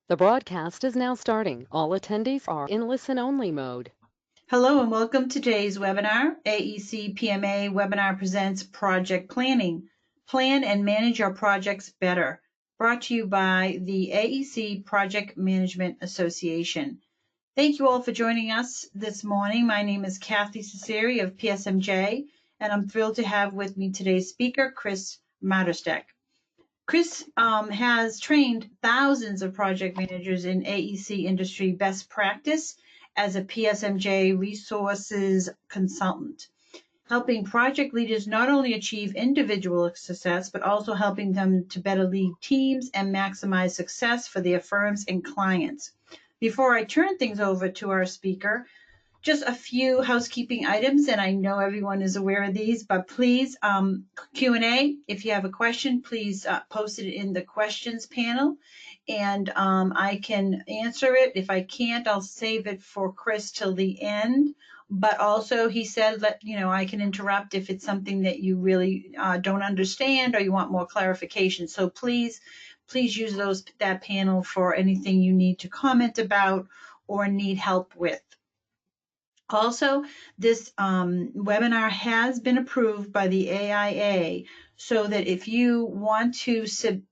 The broadcast is now starting. All attendees are in listen-only mode. Hello and welcome to today's webinar. AECPMA webinar presents Project Planning. Plan and manage your projects better. Brought to you by the AEC Project Management Association. Thank you all for joining us this morning. My name is Kathy Cesari of PSMJ, and I'm thrilled to have with me today's speaker, Chris Martersteck. Chris has trained thousands of project managers in AEC industry best practice as a PSMJ resources consultant, helping project leaders not only achieve individual success, but also helping them to better lead teams and maximize success for their firms and clients. Before I turn things over to our speaker, just a few housekeeping items, and I know everyone is aware of these, but please, Q&A, if you have a question, please post it in the questions panel, and I can answer it. If I can't, I'll save it for Chris till the end. But also, he said, I can interrupt if it's something that you really don't understand or you want more clarification. So please use that panel for anything you need to comment about or need help with. Also, this webinar has been approved by the AIA, so that if you want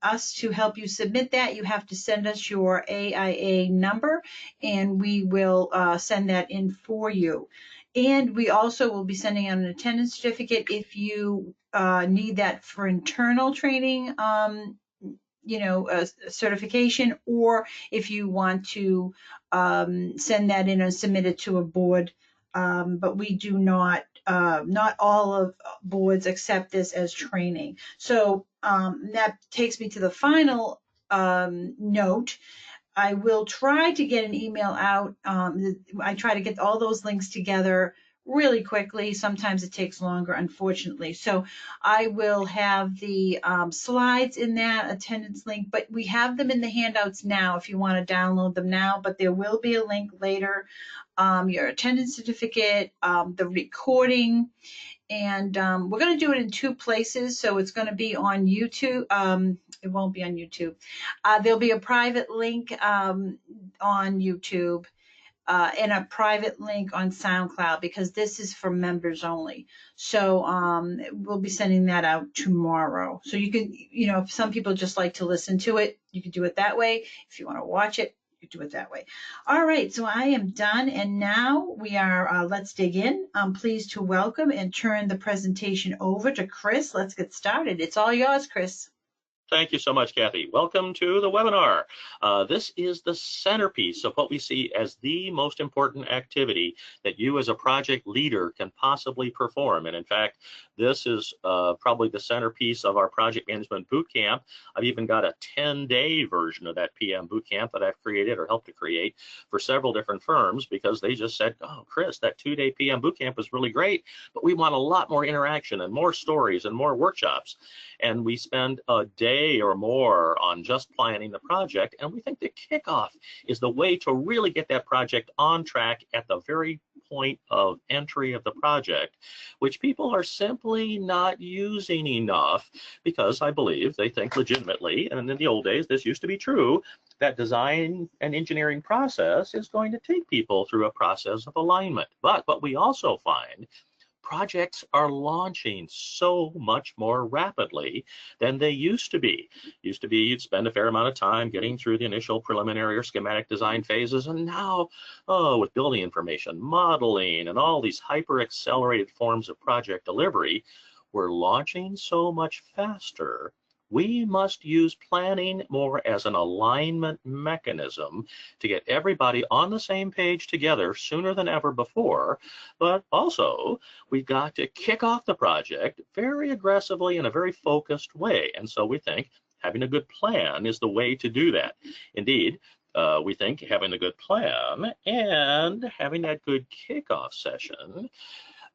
us to help you submit that, you have to send us your AIA number, and we will send that in for you. And we also will be sending out an attendance certificate if you need that for internal training, certification, or if you want to send that in and submit it to a board. But we do not all of boards accept this as training. So that takes me to the final note. I will try to get an email out. I try to get all those links together really quickly. Sometimes it takes longer, unfortunately. So I will have the slides in that attendance link, but we have them in the handouts now if you want to download them now, but there will be a link later. Your attendance certificate, the recording, and we're going to do it in two places. So it's going to be on YouTube. It won't be on YouTube. There'll be a private link on YouTube and a private link on SoundCloud, because this is for members only. So we'll be sending that out tomorrow. So you can, if some people just like to listen to it, you can do it that way. If you want to watch it, you do it that way. All right, so I am done, and now we are, let's dig in. I'm pleased to welcome and turn the presentation over to Chris. Let's get started. It's all yours, Chris. Thank you so much, Kathy. Welcome to the webinar. This is the centerpiece of what we see as the most important activity that you as a project leader can possibly perform. And in fact, this is probably the centerpiece of our project management boot camp. I've even got a 10-day version of that PM boot camp that I've created or helped to create for several different firms, because they just said, oh, Chris, that 2-day PM boot camp was really great, but we want a lot more interaction and more stories and more workshops. And we spend a day or more on just planning the project, and we think the kickoff is the way to really get that project on track at the very point of entry of the project, which people are simply not using enough, because I believe they think legitimately, and in the old days this used to be true, that design and engineering process is going to take people through a process of alignment. But what we also find, projects are launching so much more rapidly than they used to be. Used to be you'd spend a fair amount of time getting through the initial preliminary or schematic design phases, and now, with building information, modeling, and all these hyper-accelerated forms of project delivery, we're launching so much faster. We must use planning more as an alignment mechanism to get everybody on the same page together sooner than ever before. But also, we've got to kick off the project very aggressively in a very focused way. And so we think having a good plan is the way to do that. Indeed, we think having a good plan and having that good kickoff session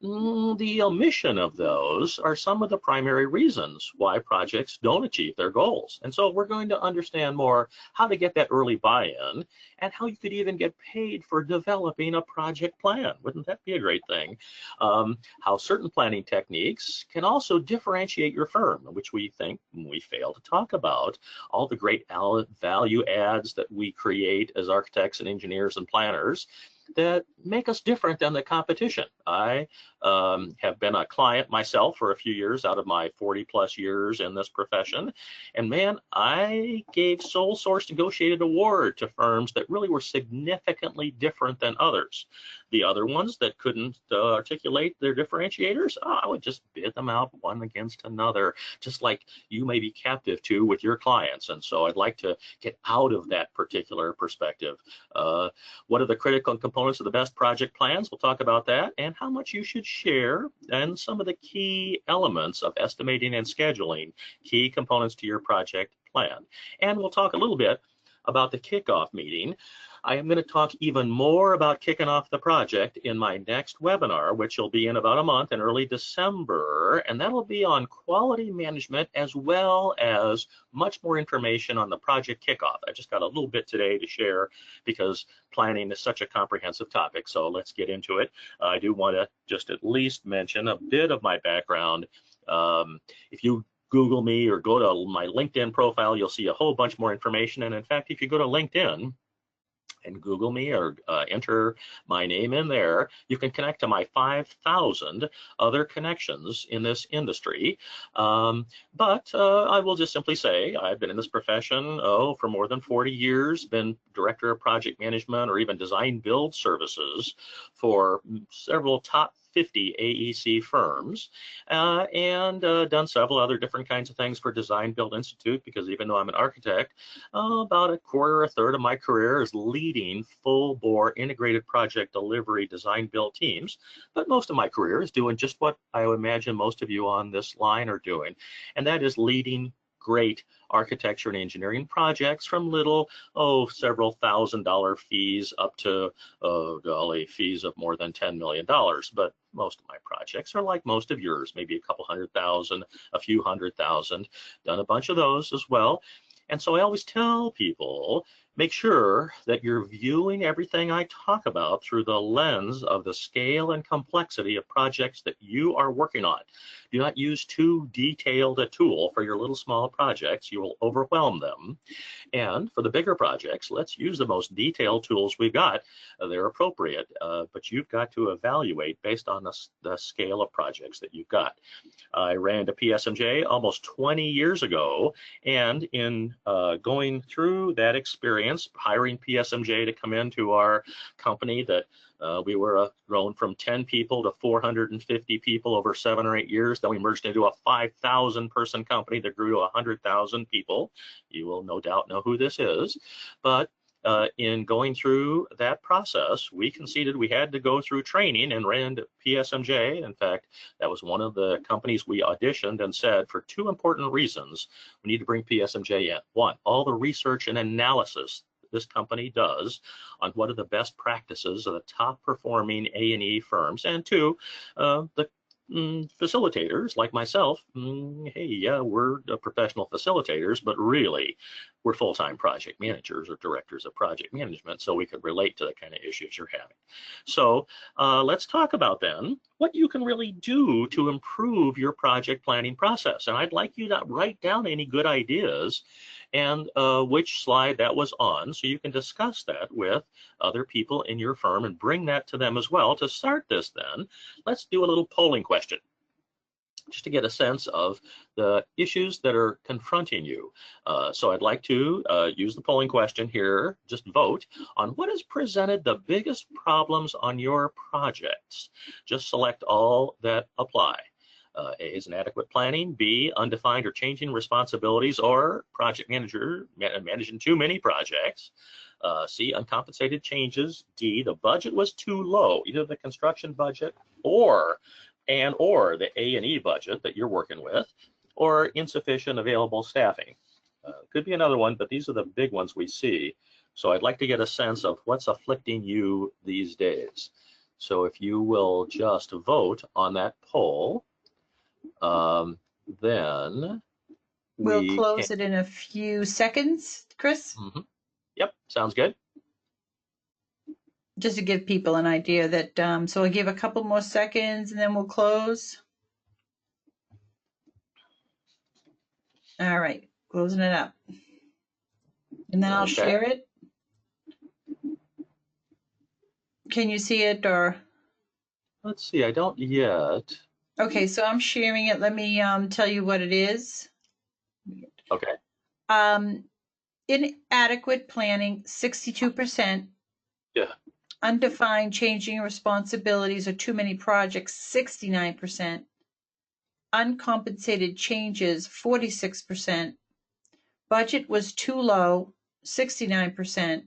the omission of those are some of the primary reasons why projects don't achieve their goals. And so we're going to understand more how to get that early buy-in and how you could even get paid for developing a project plan. Wouldn't that be a great thing? How certain planning techniques can also differentiate your firm, which we think we fail to talk about. All the great value adds that we create as architects and engineers and planners that make us different than the competition. I have been a client myself for a few years out of my 40+ years in this profession. And man, I gave sole source negotiated award to firms that really were significantly different than others. The other ones that couldn't articulate their differentiators, I would just bid them out one against another, just like you may be captive to with your clients. And so I'd like to get out of that particular perspective. What are the critical components of the best project plans? We'll talk about that, and how much you should share, and some of the key elements of estimating and scheduling, key components to your project plan. And we'll talk a little bit about the kickoff meeting. I am going to talk even more about kicking off the project in my next webinar, which will be in about a month in early December, and that'll be on quality management as well as much more information on the project kickoff. I just got a little bit today to share because planning is such a comprehensive topic, so let's get into it. I do want to just at least mention a bit of my background. If you Google me or go to my LinkedIn profile, you'll see a whole bunch more information. And in fact, if you go to LinkedIn and Google me or enter my name in there, you can connect to my 5,000 other connections in this industry. But I will just simply say I've been in this profession for more than 40 years, been director of project management or even design build services for several top 50 AEC firms, and done several other different kinds of things for Design Build Institute, because even though I'm an architect, about a quarter or a third of my career is leading full-bore integrated project delivery design build teams, but most of my career is doing just what I would imagine most of you on this line are doing, and that is leading great architecture and engineering projects from little, several $1,000 fees up to, fees of more than $10 million. But most of my projects are like most of yours, maybe a couple $100,000, a few $100,000, done a bunch of those as well. And so I always tell people, make sure that you're viewing everything I talk about through the lens of the scale and complexity of projects that you are working on. Do not use too detailed a tool for your little small projects. You will overwhelm them. And for the bigger projects, let's use the most detailed tools we've got. They're appropriate, but you've got to evaluate based on the scale of projects that you've got. I ran to PSMJ almost 20 years ago, and in going through that experience, hiring PSMJ to come into our company that we were grown from 10 people to 450 people over 7 or 8 years. Then we merged into a 5,000 person company that grew to 100,000 people. You will no doubt know who this is. But in going through that process, we conceded we had to go through training and ran to PSMJ. In fact, that was one of the companies we auditioned and said, for 2 important reasons, we need to bring PSMJ in. 1, all the research and analysis this company does on what are the best practices of the top performing A&E firms, and 2, the facilitators like myself. Hey, yeah, we're professional facilitators, but really we're full-time project managers or directors of project management, so we could relate to the kind of issues you're having. So let's talk about then what you can really do to improve your project planning process. And I'd like you to write down any good ideas and which slide that was on, so you can discuss that with other people in your firm and bring that to them as well. To start this then, let's do a little polling question, just to get a sense of the issues that are confronting you. So I'd like to use the polling question here, just vote on what has presented the biggest problems on your projects. Just select all that apply. A is inadequate planning, B, undefined or changing responsibilities, or project manager managing too many projects, C, uncompensated changes, D, the budget was too low, either the construction budget or the A&E budget that you're working with, or insufficient available staffing. Could be another one, but these are the big ones we see. So I'd like to get a sense of what's afflicting you these days. So if you will just vote on that poll, then We'll we can. close it in a few seconds, Chris, Yep, sounds good. just to give people an idea that, so I'll give a couple more seconds and then we'll close. All right, closing it up. And then I'll Okay. share it. Can you see it or? Let's see, I don't yet. Okay, so I'm sharing it. Let me tell you what it is. Okay. Inadequate planning, 62%. Yeah. Undefined changing responsibilities or too many projects, 69%. Uncompensated changes, 46%. Budget was too low, 69%.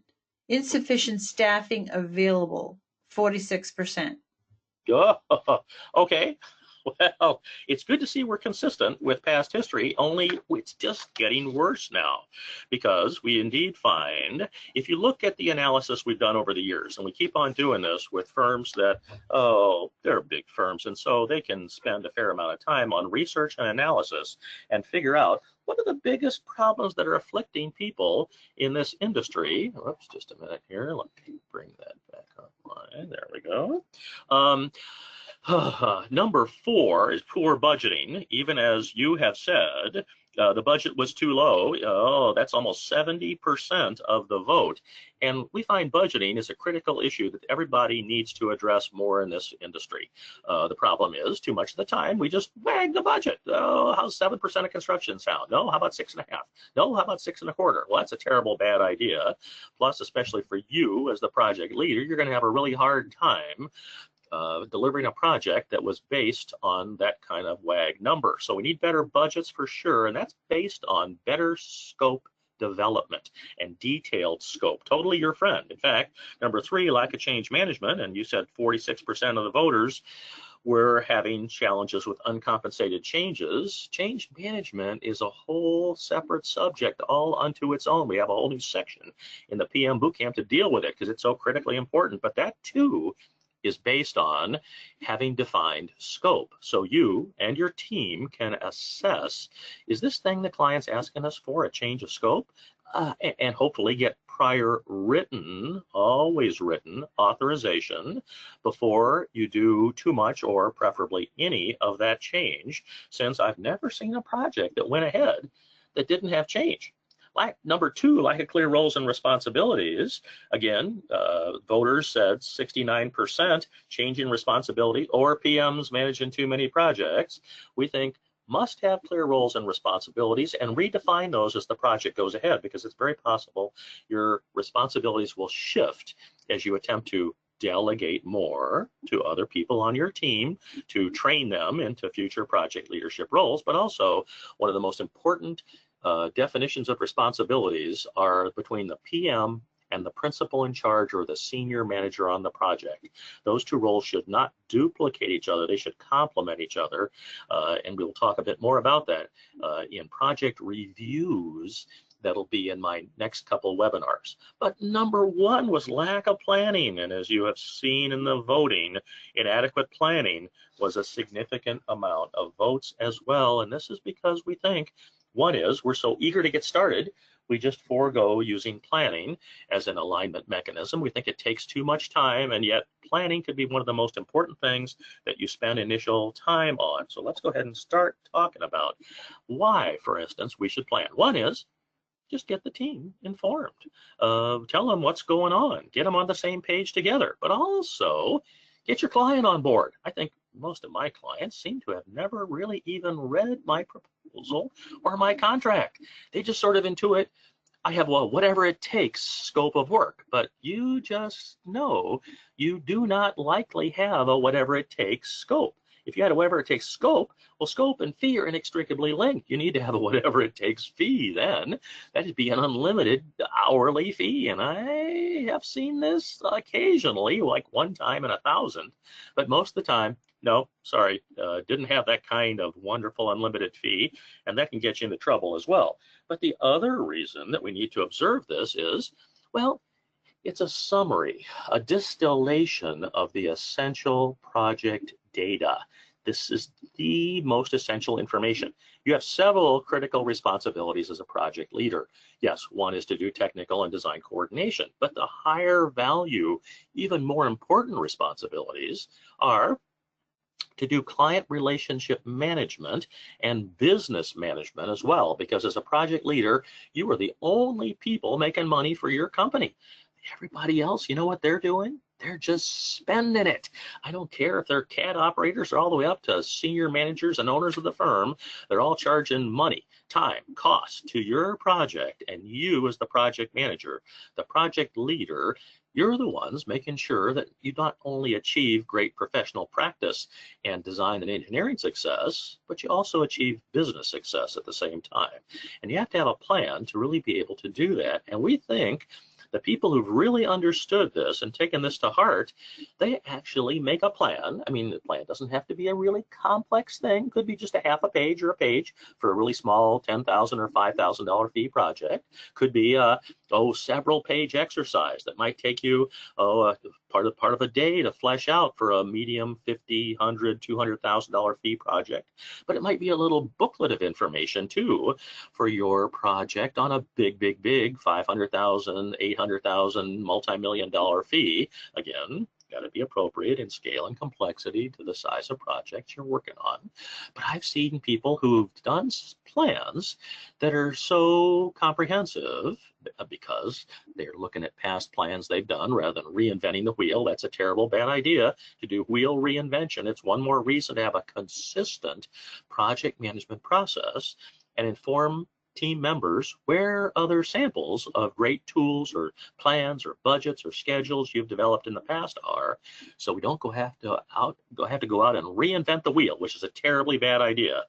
Insufficient staffing available, 46%. Okay. Well, it's good to see we're consistent with past history, only it's just getting worse now, because we indeed find, if you look at the analysis we've done over the years, and we keep on doing this with firms that, oh, they're big firms, and so they can spend a fair amount of time on research and analysis and figure out what are the biggest problems that are afflicting people in this industry. Oops, just a minute here. Let me bring that back online. There we go. Number 4 is poor budgeting. Even as you have said, the budget was too low. Oh, that's almost 70% of the vote. And we find budgeting is a critical issue that everybody needs to address more in this industry. The problem is, too much of the time, we just wag the budget. Oh, how's 7% of construction sound? No, how about 6.5? No, how about 6.25? Well, that's a terrible, bad idea. Plus, especially for you as the project leader, you're going to have a really hard time delivering a project that was based on that kind of WAG number. So we need better budgets for sure, and that's based on better scope development and detailed scope. Totally your friend. In fact, number 3, lack of change management, and you said 46% of the voters were having challenges with uncompensated changes. Change management is a whole separate subject all unto its own. We have a whole new section in the PM bootcamp to deal with it because it's so critically important, but that too is based on having defined scope. So you and your team can assess, is this thing the client's asking us for a change of scope? And hopefully get prior written, always written authorization before you do too much or preferably any of that change, since I've never seen a project that went ahead that didn't have change. Number 2, lack of clear roles and responsibilities. Again, voters said 69% change in responsibility or PMs managing too many projects. We think must have clear roles and responsibilities and redefine those as the project goes ahead, because it's very possible your responsibilities will shift as you attempt to delegate more to other people on your team to train them into future project leadership roles. But also, one of the most important definitions of responsibilities are between the PM and the principal in charge or the senior manager on the project. Those two roles should not duplicate each other. They should complement each other. And we'll talk a bit more about that in project reviews. That'll be in my next couple webinars. But number 1 was lack of planning. And as you have seen in the voting, inadequate planning was a significant amount of votes as well. And this is because we think, one is, we're so eager to get started, we just forego using planning as an alignment mechanism. We think it takes too much time, and yet planning could be one of the most important things that you spend initial time on. So let's go ahead and start talking about why, for instance, we should plan. One is, just get the team informed. Tell them what's going on. Get them on the same page together, but also get your client on board. I think most of my clients seem to have never really even read my proposal or my contract. They just sort of intuit, I have, well, whatever it takes scope of work, but you just know you do not likely have a whatever it takes scope. If you had a whatever it takes scope, well, scope and fee are inextricably linked. You need to have a whatever it takes fee then. That'd be an unlimited hourly fee. And I have seen this occasionally, like one time in 1,000, but most of the time, no, sorry, didn't have that kind of wonderful unlimited fee, and that can get you into trouble as well. But the other reason that we need to observe this is, well, It's a summary, a distillation of the essential project data. This is the most essential information. You have several critical responsibilities as a project leader. Yes, one is to do technical and design coordination, but the higher value, even more important responsibilities are to do client relationship management and business management as well, because as a project leader, you are the only people making money for your company. Everybody else, you know what they're doing? They're just spending it. I don't care if they're CAD operators or all the way up to senior managers and owners of the firm. They're all charging money, time, cost to your project, and you as the project manager, the project leader, you're the ones making sure that you not only achieve great professional practice and design and engineering success, but you also achieve business success at the same time. And you have to have a plan to really be able to do that. And we think the people who've really understood this and taken this to heart, they actually make a plan. I mean, the plan doesn't have to be a really complex thing. Could be just a half a page or a page for a really small $10,000 or $5,000 fee project. Could be a several page exercise that might take you part of a day to flesh out for a medium $50,000, $100,000, $200,000 fee project. But it might be a little booklet of information too for your project on a big 500,000, 800,000, multi-million-dollar fee. Again, got to be appropriate in scale and complexity to the size of projects you're working on. But I've seen people who've done plans that are so comprehensive because they're looking at past plans they've done rather than reinventing the wheel. That's a terrible, bad idea to do wheel reinvention. It's one more reason to have a consistent project management process and inform team members where other samples of great tools or plans or budgets or schedules you've developed in the past are, so we don't have to go out and reinvent the wheel, which is a terribly bad idea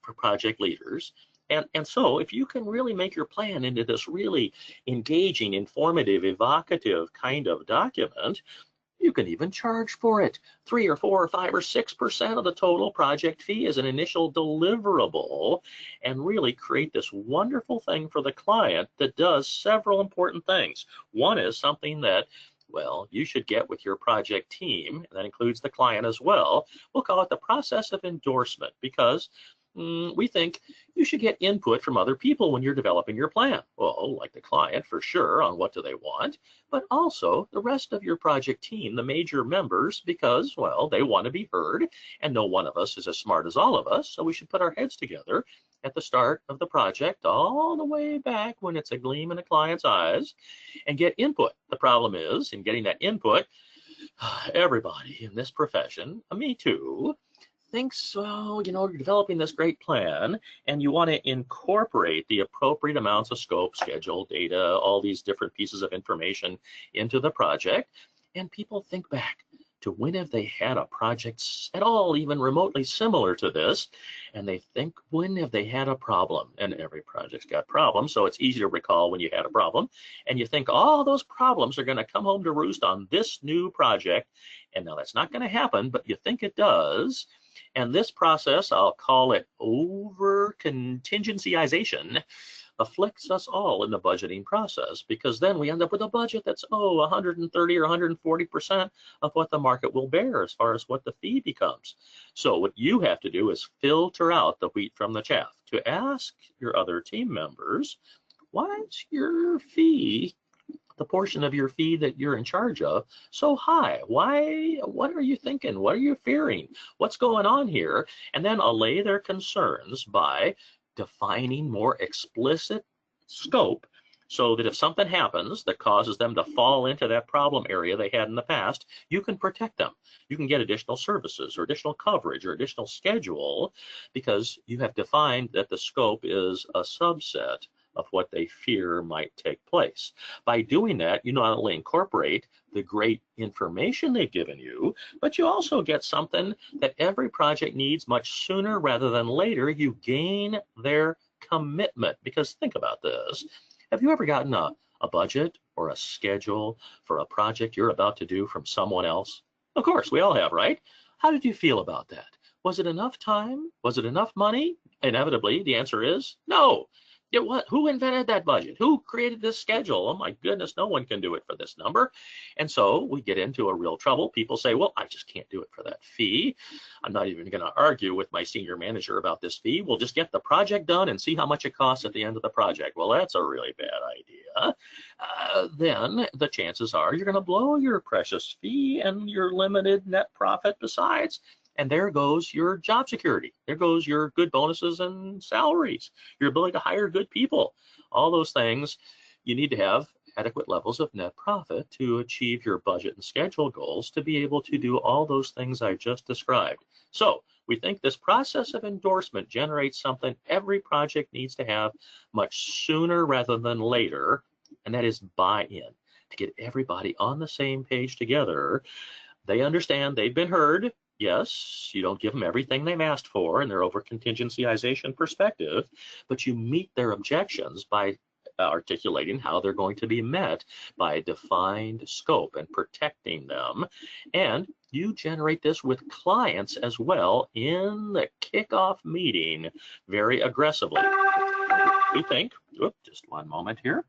for project leaders. And so if you can really make your plan into this really engaging, informative, evocative kind of document, you can even charge for it. 3 or 4 or 5 or 6% of the total project fee is an initial deliverable, and really create this wonderful thing for the client that does several important things. One is something that, well, you should get with your project team, and that includes the client as well. We'll call it the process of endorsement, because we think you should get input from other people when you're developing your plan. Well, like the client for sure on what do they want, but also the rest of your project team, the major members, because, well, they want to be heard, and no one of us is as smart as all of us, so we should put our heads together at the start of the project all the way back when it's a gleam in the client's eyes and get input. The problem is, in getting that input, everybody in this profession, me too, thinks, well, you're developing this great plan and you want to incorporate the appropriate amounts of scope, schedule, data, all these different pieces of information into the project. And people think back to when have they had a project at all even remotely similar to this, and they think, when have they had a problem? And every project's got problems, so it's easy to recall when you had a problem, and you think all those problems are going to come home to roost on this new project. And now that's not going to happen, but you think it does. And this process, I'll call it over contingencyization, afflicts us all in the budgeting process, because then we end up with a budget that's 130 or 140% of what the market will bear as far as what the fee becomes. So what you have to do is filter out the wheat from the chaff, to ask your other team members, why's your fee, the portion of your fee that you're in charge of, so high? Why? What are you thinking? What are you fearing? What's going on here? And then allay their concerns by defining more explicit scope, so that if something happens that causes them to fall into that problem area they had in the past, you can protect them. You can get additional services or additional coverage or additional schedule, because you have defined that the scope is a subset of what they fear might take place. By doing that, you not only incorporate the great information they've given you, but you also get something that every project needs much sooner rather than later. You gain their commitment. Because think about this. Have you ever gotten a budget or a schedule for a project you're about to do from someone else? Of course, we all have, right? How did you feel about that? Was it enough time? Was it enough money? Inevitably, the answer is no. Who invented that budget? Who created this schedule? Oh my goodness, no one can do it for this number. And so we get into a real trouble. People say, well, I just can't do it for that fee. I'm not even going to argue with my senior manager about this fee. We'll just get the project done and see how much it costs at the end of the project. Well, that's a really bad idea. Then the chances are you're going to blow your precious fee and your limited net profit besides. And there goes your job security. There goes your good bonuses and salaries, your ability to hire good people. All those things, you need to have adequate levels of net profit to achieve your budget and schedule goals to be able to do all those things I just described. So we think this process of endorsement generates something every project needs to have much sooner rather than later, and that is buy-in, to get everybody on the same page together. They understand they've been heard. Yes, you don't give them everything they've asked for in their over contingencyization perspective, but you meet their objections by articulating how they're going to be met by a defined scope and protecting them. And you generate this with clients as well in the kickoff meeting very aggressively. We think, just one moment here.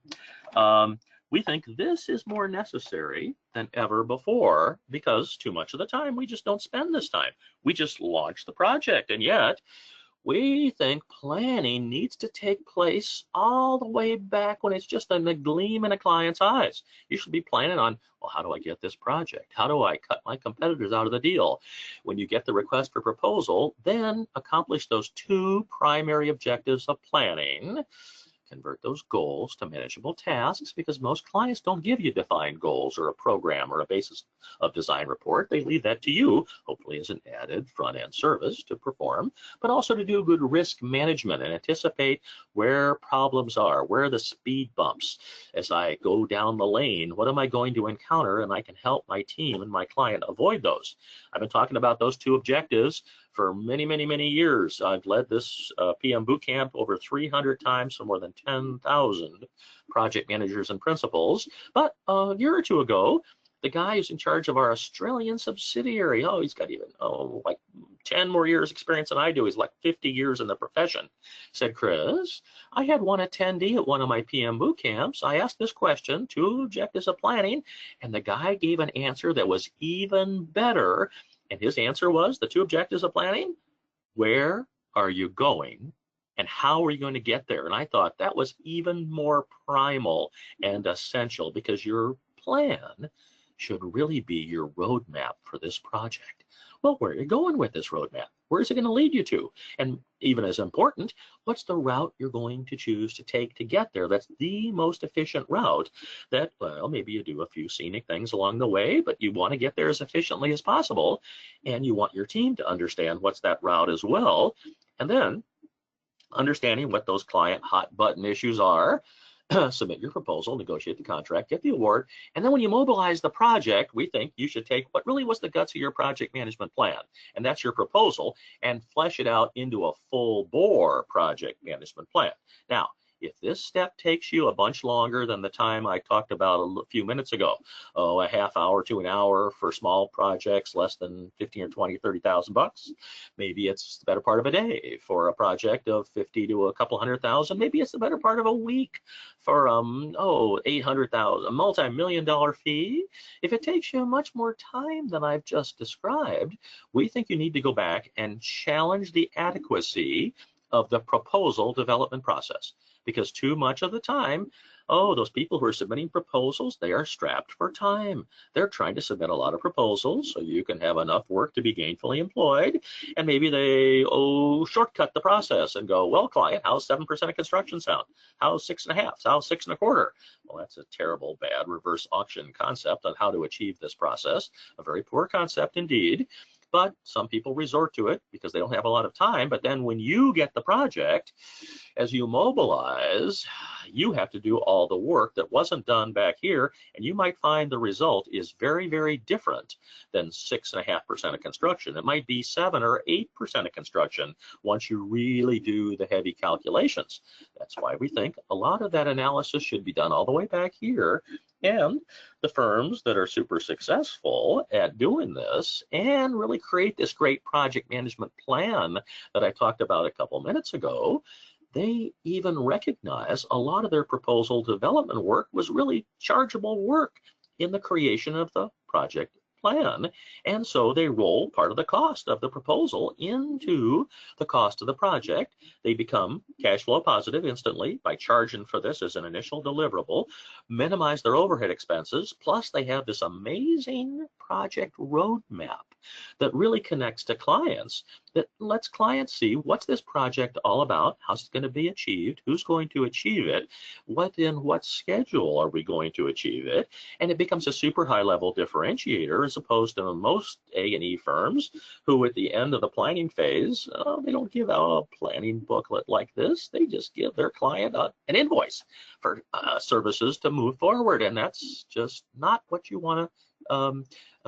We think this is more necessary than ever before because too much of the time we just don't spend this time. We just launch the project, and yet we think planning needs to take place all the way back when it's just a gleam in a client's eyes. You should be planning on, well, how do I get this project? How do I cut my competitors out of the deal? When you get the request for proposal, then accomplish those two primary objectives of planning. Convert those goals to manageable tasks, because most clients don't give you defined goals or a program or a basis of design report. They leave that to you, hopefully as an added front-end service to perform, but also to do good risk management and anticipate where problems are, where are the speed bumps. As I go down the lane, what am I going to encounter? And I can help my team and my client avoid those. I've been talking about those two objectives for many, many, many years. I've led this PM bootcamp over 300 times for more than 10,000 project managers and principals. But a year or two ago, the guy who's in charge of our Australian subsidiary, he's got even like 10 more years experience than I do. He's like 50 years in the profession. Said, Chris, I had one attendee at one of my PM boot camps. I asked this question, 2 objectives of planning, and the guy gave an answer that was even better. And his answer was, the 2 objectives of planning, where are you going and how are you going to get there? And I thought that was even more primal and essential, because your plan should really be your roadmap for this project. Well, where are you going with this roadmap? Where is it going to lead you to? And even as important, what's the route you're going to choose to take to get there? That's the most efficient route. That, well, maybe you do a few scenic things along the way, but you want to get there as efficiently as possible. And you want your team to understand what's that route as well. And then understanding what those client hot button issues are. Submit your proposal, negotiate the contract, get the award, and then when you mobilize the project, we think you should take what really was the guts of your project management plan, and that's your proposal, and flesh it out into a full bore project management plan. Now, if this step takes you a bunch longer than the time I talked about a few minutes ago, a half hour to an hour for small projects less than 15 or 20, 30,000 bucks, maybe it's the better part of a day. For a project of 50 to a couple $100,000, maybe it's the better part of a week. For 800,000, a multi-million-dollar fee. If it takes you much more time than I've just described, we think you need to go back and challenge the adequacy of the proposal development process. Because too much of the time, those people who are submitting proposals, they are strapped for time. They're trying to submit a lot of proposals so you can have enough work to be gainfully employed. And maybe they shortcut the process and go, well, client, how's 7% of construction sound? How's 6.5? How's 6.25? Well, that's a terrible, bad reverse auction concept on how to achieve this process. A very poor concept indeed. But some people resort to it because they don't have a lot of time. But then when you get the project, as you mobilize, you have to do all the work that wasn't done back here, and you might find the result is very, very different than 6.5% of construction. It might be 7 or 8% of construction once you really do the heavy calculations. That's why we think a lot of that analysis should be done all the way back here. And the firms that are super successful at doing this and really create this great project management plan that I talked about a couple minutes ago, they even recognize a lot of their proposal development work was really chargeable work in the creation of the project plan. And so they roll part of the cost of the proposal into the cost of the project. They become cash flow positive instantly by charging for this as an initial deliverable, minimize their overhead expenses, plus they have this amazing project roadmap that really connects to clients, that lets clients see what's this project all about, how's it going to be achieved, who's going to achieve it, in what schedule are we going to achieve it, and it becomes a super high level differentiator as opposed to most A&E firms who at the end of the planning phase, they don't give out a planning booklet like this. They just give their client an invoice for services to move forward, and that's just not what you want to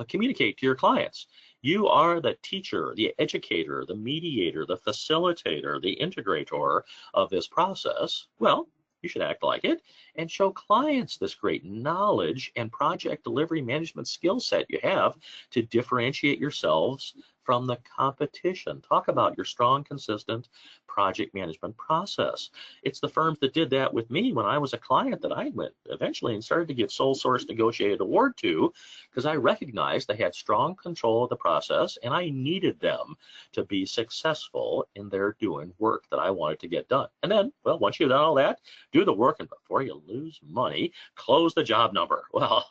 communicate to your clients. You are the teacher, the educator, the mediator, the facilitator, the integrator of this process. Well, you should act like it and show clients this great knowledge and project delivery management skill set you have to differentiate yourselves from the competition. Talk about your strong, consistent project management process. It's the firms that did that with me when I was a client that I went eventually and started to give sole source negotiated award to, because I recognized they had strong control of the process and I needed them to be successful in their doing work that I wanted to get done. And then, well, once you've done all that, do the work, and before you lose money, close the job number. Well,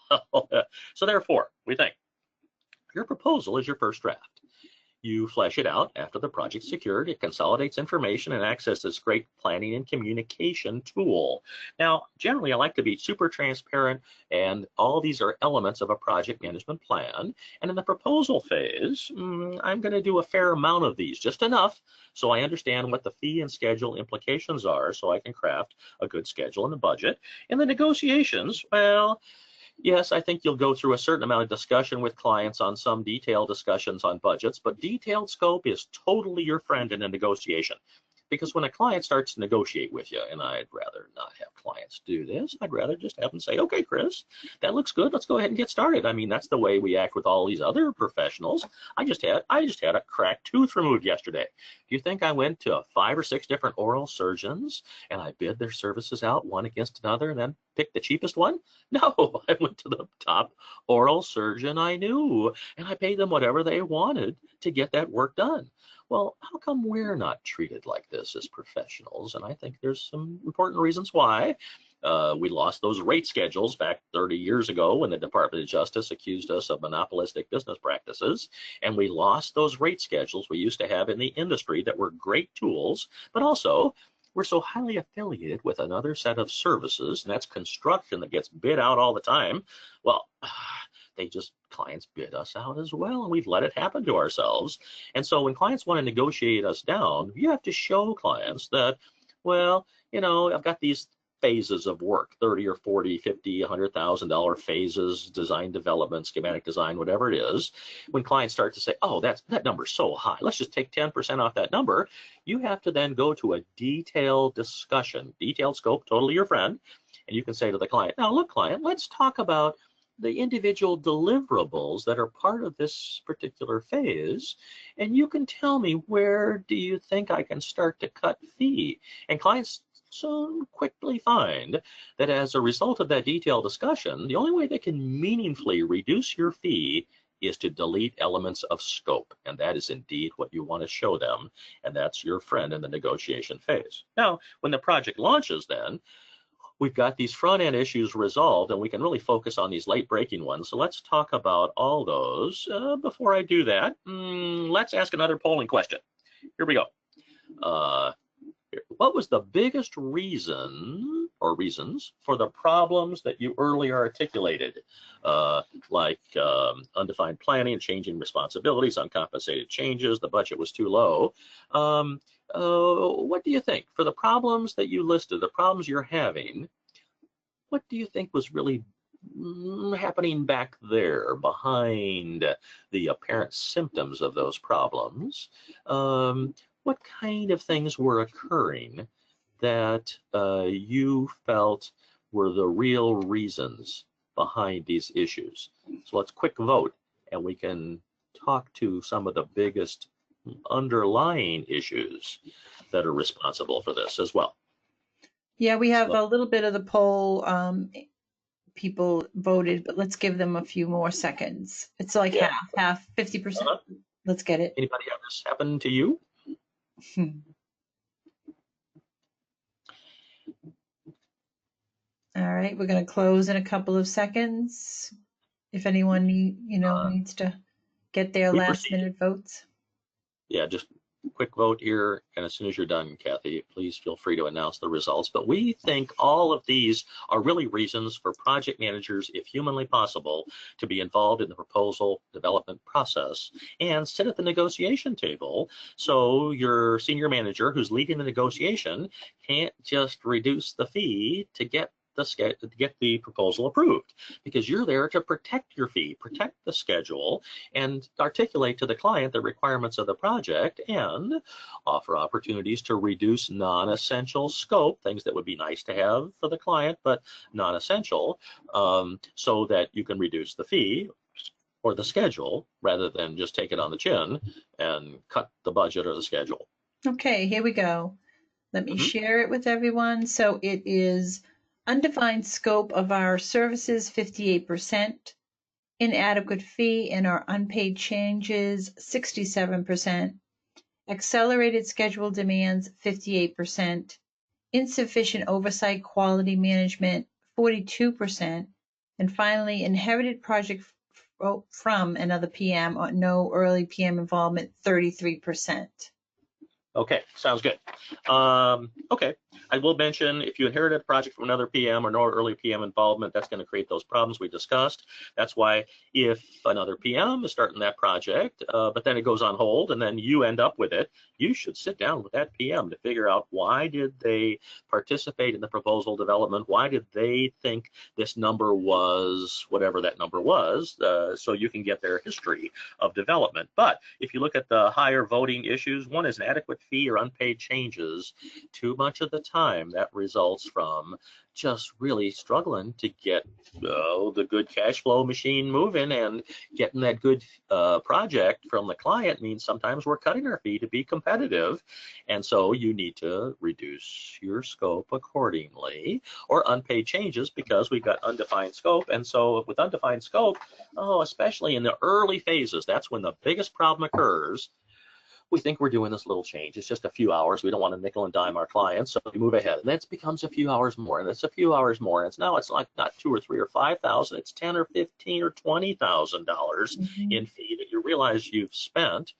so therefore, we think your proposal is your first draft. You flesh it out after the project's secured. It consolidates information and access this great planning and communication tool. Now, generally, I like to be super transparent, and all these are elements of a project management plan. And in the proposal phase, I'm going to do a fair amount of these, just enough so I understand what the fee and schedule implications are, so I can craft a good schedule and a budget. In the negotiations, well, yes, I think you'll go through a certain amount of discussion with clients on some detailed discussions on budgets, but detailed scope is totally your friend in a negotiation. Because when a client starts to negotiate with you, and I'd rather not have clients do this, I'd rather just have them say, okay, Chris, that looks good. Let's go ahead and get started. I mean, that's the way we act with all these other professionals. I just had a cracked tooth removed yesterday. Do you think I went to 5 or 6 different oral surgeons and I bid their services out one against another and then picked the cheapest one? No, I went to the top oral surgeon I knew and I paid them whatever they wanted to get that work done. Well, how come we're not treated like this as professionals? And I think there's some important reasons why. We lost those rate schedules back 30 years ago when the Department of Justice accused us of monopolistic business practices. And we lost those rate schedules we used to have in the industry that were great tools, but also we're so highly affiliated with another set of services, and that's construction that gets bid out all the time. Well, clients bid us out as well, and we've let it happen to ourselves. And so when clients want to negotiate us down, you have to show clients that, well, I've got these phases of work, 30 or 40, 50, $100,000 phases, design development, schematic design, whatever it is. When clients start to say, oh, that number's so high, let's just take 10% off that number, you have to then go to a detailed discussion, detailed scope, totally your friend. And you can say to the client, now look, client, let's talk about the individual deliverables that are part of this particular phase, and you can tell me, where do you think I can start to cut fee? And clients soon quickly find that as a result of that detailed discussion, the only way they can meaningfully reduce your fee is to delete elements of scope, and that is indeed what you want to show them, and that's your friend in the negotiation phase. Now, when the project launches, then we've got these front-end issues resolved, and we can really focus on these late-breaking ones. So let's talk about all those. Before I do that, let's ask another polling question. Here we go. What was the biggest reason or reasons for the problems that you earlier articulated, like undefined planning, changing responsibilities, uncompensated changes, the budget was too low? What do you think, for the problems that you listed, the problems you're having, what do you think was really happening back there behind the apparent symptoms of those problems? What kind of things were occurring that you felt were the real reasons behind these issues? So let's quick vote, and we can talk to some of the biggest underlying issues that are responsible for this as well. Yeah, we have So, a little bit of the poll. People voted, but let's give them a few more seconds. It's like yeah. half, 50%. Let's get it. Anybody have this happen to you? All right, we're going to close in a couple of seconds. If anyone needs to get their We last proceed. minute votes. Yeah, just quick vote here, and as soon as you're done, Kathy, please feel free to announce the results. But we think all of these are really reasons for project managers, if humanly possible, to be involved in the proposal development process and sit at the negotiation table. So your senior manager who's leading the negotiation can't just reduce the fee to get the proposal approved, because you're there to protect your fee, protect the schedule, and articulate to the client the requirements of the project, and offer opportunities to reduce non-essential scope, things that would be nice to have for the client but non-essential, so that you can reduce the fee or the schedule rather than just take it on the chin and cut the budget or the schedule. Okay, here we go. Let me share it with everyone. So it is undefined scope of our services, 58%, inadequate fee and our unpaid changes, 67%, accelerated schedule demands, 58%, insufficient oversight quality management, 42%, and finally, inherited project from another PM or no early PM involvement, 33%. Okay, sounds good. Okay, I will mention if you inherit a project from another PM or no early PM involvement, that's going to create those problems we discussed. That's why if another PM is starting that project, but then it goes on hold and then you end up with it, you should sit down with that PM to figure out why did they participate in the proposal development, why did they think this number was whatever that number was, so you can get their history of development. But if you look at the higher voting issues, one is inadequate fee or unpaid changes. Too much of the time that results from just really struggling to get the good cash flow machine moving, and getting that good project from the client means sometimes we're cutting our fee to be competitive, and so you need to reduce your scope accordingly, or unpaid changes because we've got undefined scope. And so with undefined scope, especially in the early phases, that's when the biggest problem occurs. We think we're doing this little change. It's just a few hours. We don't want to nickel and dime our clients, so we move ahead. And then it becomes a few hours more, and it's a few hours more. And now it's like not 2 or 3 or 5,000. It's 10 or 15 or $20,000 in fee that you realize you've spent.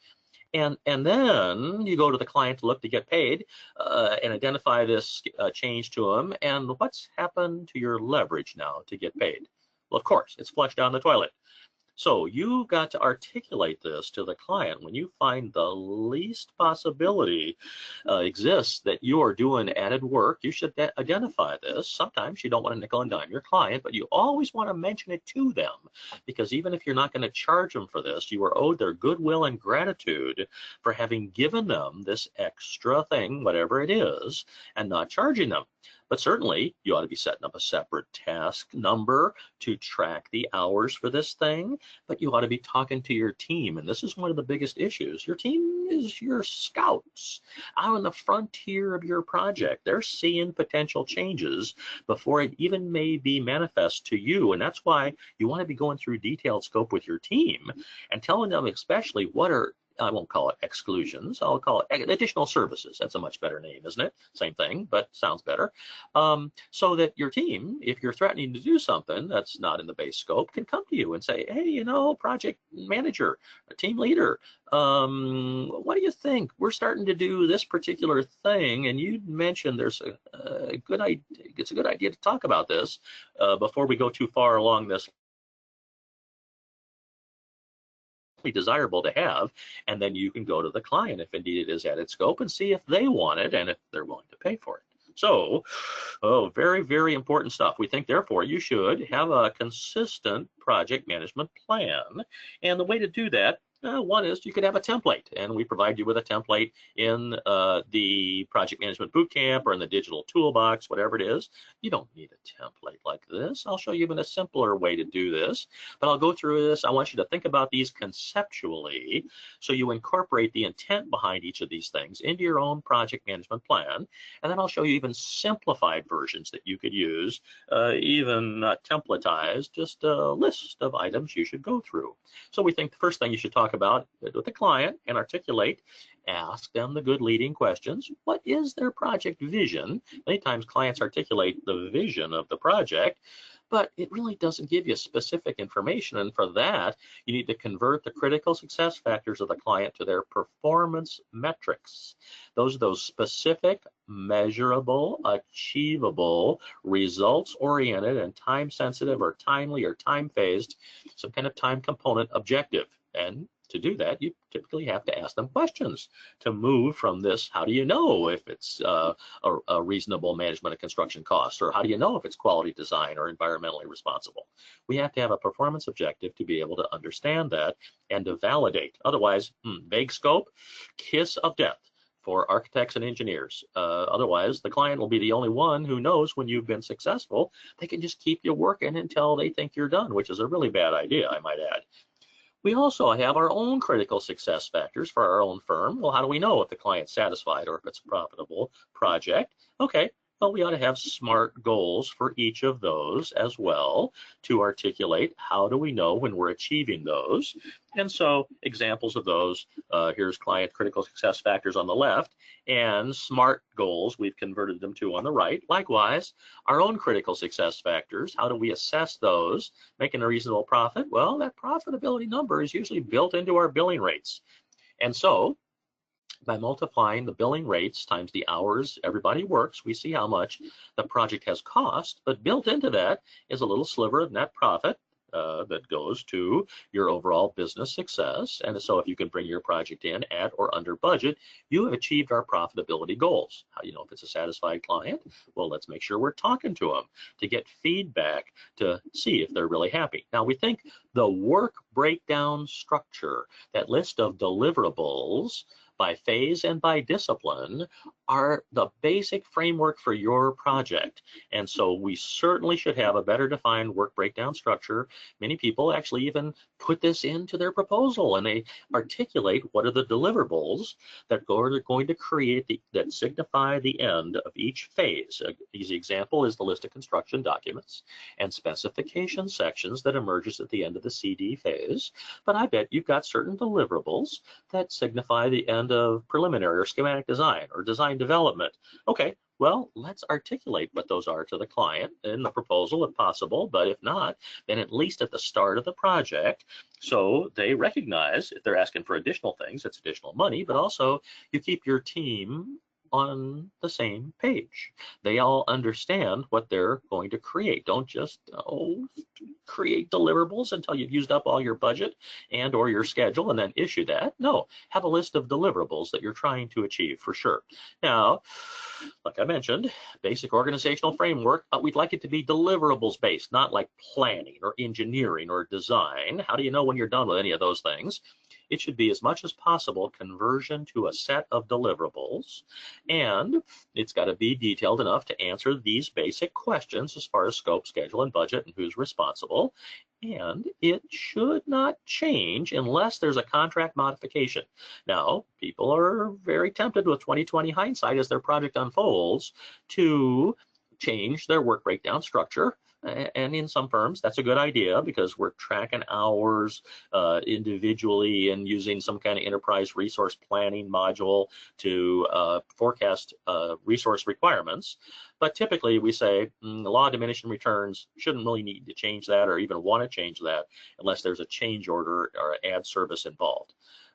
And then you go to the client to look to get paid and identify this change to them. And what's happened to your leverage now to get paid? Well, of course, it's flushed down the toilet. So you've got to articulate this to the client. When you find the least possibility exists that you are doing added work, you should identify this. Sometimes you don't want to nickel and dime your client, but you always want to mention it to them, because even if you're not going to charge them for this, you are owed their goodwill and gratitude for having given them this extra thing, whatever it is, and not charging them. But certainly, you ought to be setting up a separate task number to track the hours for this thing. But you ought to be talking to your team. And this is one of the biggest issues. Your team is your scouts out on the frontier of your project. They're seeing potential changes before it even may be manifest to you. And that's why you want to be going through detailed scope with your team and telling them especially what are, I won't call it exclusions, I'll call it additional services. That's a much better name, isn't it? Same thing, but sounds better. So that your team, if you're threatening to do something that's not in the base scope, can come to you and say, hey, project manager, team leader, what do you think? We're starting to do this particular thing, and you mentioned there's a good idea. It's a good idea to talk about this before we go too far along this. Desirable to have, and then you can go to the client if indeed it is added scope and see if they want it and if they're willing to pay for it. So, very, very important stuff. We think, therefore, you should have a consistent project management plan. And the way to do that One is you could have a template, and we provide you with a template in the project management bootcamp or in the digital toolbox, whatever it is. You don't need a template like this. I'll show you even a simpler way to do this, but I'll go through this. I want you to think about these conceptually, so you incorporate the intent behind each of these things into your own project management plan, and then I'll show you even simplified versions that you could use, even not templatized, just a list of items you should go through. So we think the first thing you should talk about with the client and articulate, ask them the good leading questions. What is their project vision? Many times clients articulate the vision of the project, but it really doesn't give you specific information. And for that, you need to convert the critical success factors of the client to their performance metrics. Those are those specific, measurable, achievable, results-oriented, and time-sensitive or timely or time-phased, some kind of time component objective. And to do that, you typically have to ask them questions to move from this, how do you know if it's a reasonable management of construction costs, or how do you know if it's quality design or environmentally responsible? We have to have a performance objective to be able to understand that and to validate. Otherwise, vague scope, kiss of death for architects and engineers. Otherwise, the client will be the only one who knows when you've been successful. They can just keep you working until they think you're done, which is a really bad idea, I might add. We also have our own critical success factors for our own firm. Well, how do we know if the client's satisfied or if it's a profitable project? Okay, well, we ought to have SMART goals for each of those as well to articulate how do we know when we're achieving those. And so examples of those, here's client critical success factors on the left, and SMART goals, we've converted them to on the right. Likewise, our own critical success factors, how do we assess those? Making a reasonable profit? Well, that profitability number is usually built into our billing rates. And so by multiplying the billing rates times the hours everybody works, we see how much the project has cost, but built into that is a little sliver of net profit that goes to your overall business success. And so if you can bring your project in at or under budget, you have achieved our profitability goals. How do you know if it's a satisfied client? Well, let's make sure we're talking to them to get feedback to see if they're really happy. Now, we think the work breakdown structure, that list of deliverables by phase and by discipline, are the basic framework for your project. And so we certainly should have a better defined work breakdown structure. Many people actually even put this into their proposal, and they articulate what are the deliverables that are going to create that signify the end of each phase. An easy example is the list of construction documents and specification sections that emerges at the end of the CD phase. But I bet you've got certain deliverables that signify the end of preliminary or schematic design or design development. Okay, well, let's articulate what those are to the client in the proposal if possible, but if not, then at least at the start of the project, so they recognize if they're asking for additional things, it's additional money, but also you keep your team on the same page. They all understand what they're going to create. Don't just create deliverables until you've used up all your budget and or your schedule and then issue that. No, have a list of deliverables that you're trying to achieve for sure. Now, like I mentioned, basic organizational framework, we'd like it to be deliverables based, not like planning or engineering or design. How do you know when you're done with any of those things? It should be as much as possible conversion to a set of deliverables, and it's got to be detailed enough to answer these basic questions as far as scope, schedule, and budget and who's responsible. And it should not change unless there's a contract modification. Now, people are very tempted with 20/20 hindsight as their project unfolds to change their work breakdown structure. And in some firms, that's a good idea because we're tracking hours individually and using some kind of enterprise resource planning module to forecast resource requirements. But typically we say the law of diminishing returns shouldn't really need to change that or even want to change that unless there's a change order or add service involved.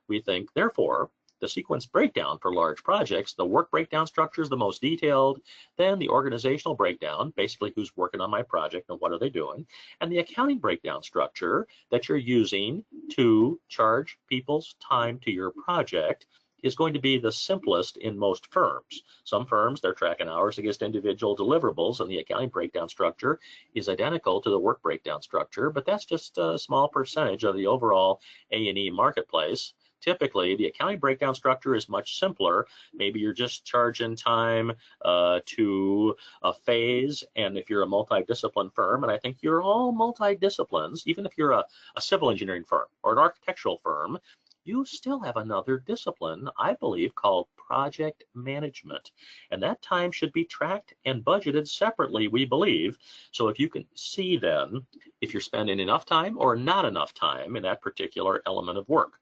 We think, therefore, the sequence breakdown for large projects, the work breakdown structure is the most detailed, then the organizational breakdown, basically who's working on my project and what are they doing, and the accounting breakdown structure that you're using to charge people's time to your project is going to be the simplest in most firms. Some firms, they're tracking hours against individual deliverables, and the accounting breakdown structure is identical to the work breakdown structure, but that's just a small percentage of the overall A&E marketplace. Typically, the accounting breakdown structure is much simpler. Maybe you're just charging time to a phase, and if you're a multidiscipline firm, and I think you're all multidisciplines, even if you're a civil engineering firm or an architectural firm, you still have another discipline, I believe, called project management. And that time should be tracked and budgeted separately, we believe. So if you can see then if you're spending enough time or not enough time in that particular element of work.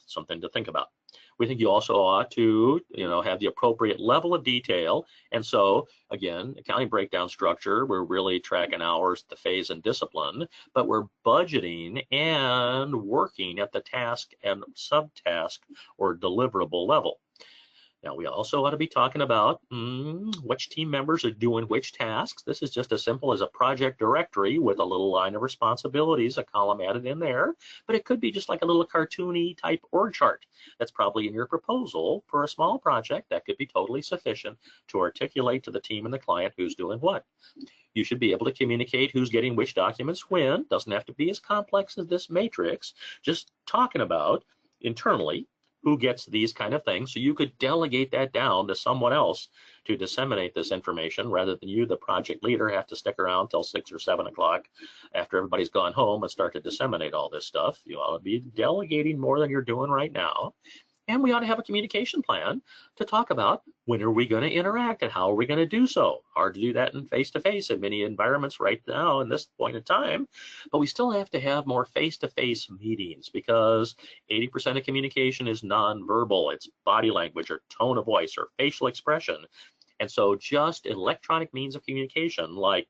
Something to think about. We think you also ought to, have the appropriate level of detail. And so, again, accounting breakdown structure, we're really tracking hours, the phase, and discipline, but we're budgeting and working at the task and subtask or deliverable level. Now, we also ought to be talking about which team members are doing which tasks. This is just as simple as a project directory with a little line of responsibilities, a column added in there, but it could be just like a little cartoony type org chart that's probably in your proposal for a small project. That could be totally sufficient to articulate to the team and the client who's doing what. You should be able to communicate who's getting which documents when. Doesn't have to be as complex as this matrix, just talking about internally who gets these kind of things, so you could delegate that down to someone else to disseminate this information rather than you, the project leader, have to stick around till 6 or 7 o'clock after everybody's gone home and start to disseminate all this stuff. You ought to be delegating more than you're doing right now. And we ought to have a communication plan to talk about when are we going to interact and how are we going to do so. Hard to do that in face-to-face in many environments right now in this point in time, but we still have to have more face-to-face meetings because 80% of communication is nonverbal. It's body language or tone of voice or facial expression. And so just electronic means of communication like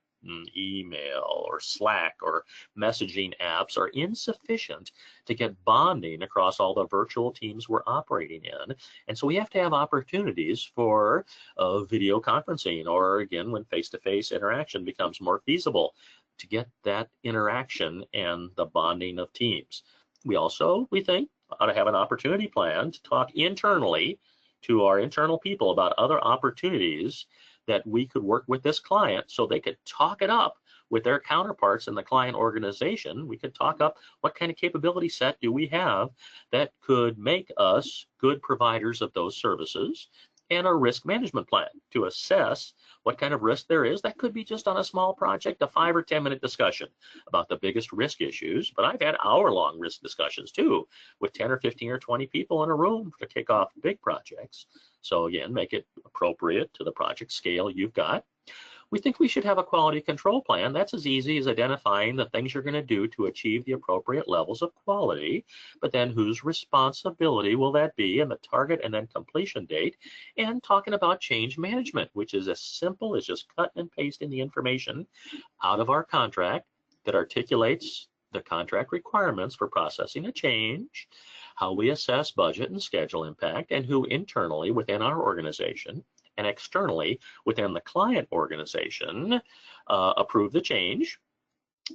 email or Slack or messaging apps are insufficient to get bonding across all the virtual teams we're operating in. And so we have to have opportunities for video conferencing, or again, when face-to-face interaction becomes more feasible, to get that interaction and the bonding of teams. We also, we think, ought to have an opportunity plan to talk internally to our internal people about other opportunities that we could work with this client so they could talk it up with their counterparts in the client organization. We could talk up what kind of capability set do we have that could make us good providers of those services, and a risk management plan to assess what kind of risk there is. That could be just on a small project, a 5 or 10 minute discussion about the biggest risk issues, but I've had hour-long risk discussions too with 10 or 15 or 20 people in a room to kick off big projects. So again, make it appropriate to the project scale you've got. We think we should have a quality control plan. That's as easy as identifying the things you're going to do to achieve the appropriate levels of quality, but then whose responsibility will that be, and the target and then completion date, and talking about change management, which is as simple as just cutting and pasting the information out of our contract that articulates the contract requirements for processing a change, how we assess budget and schedule impact, and who internally within our organization and externally within the client organization approve the change.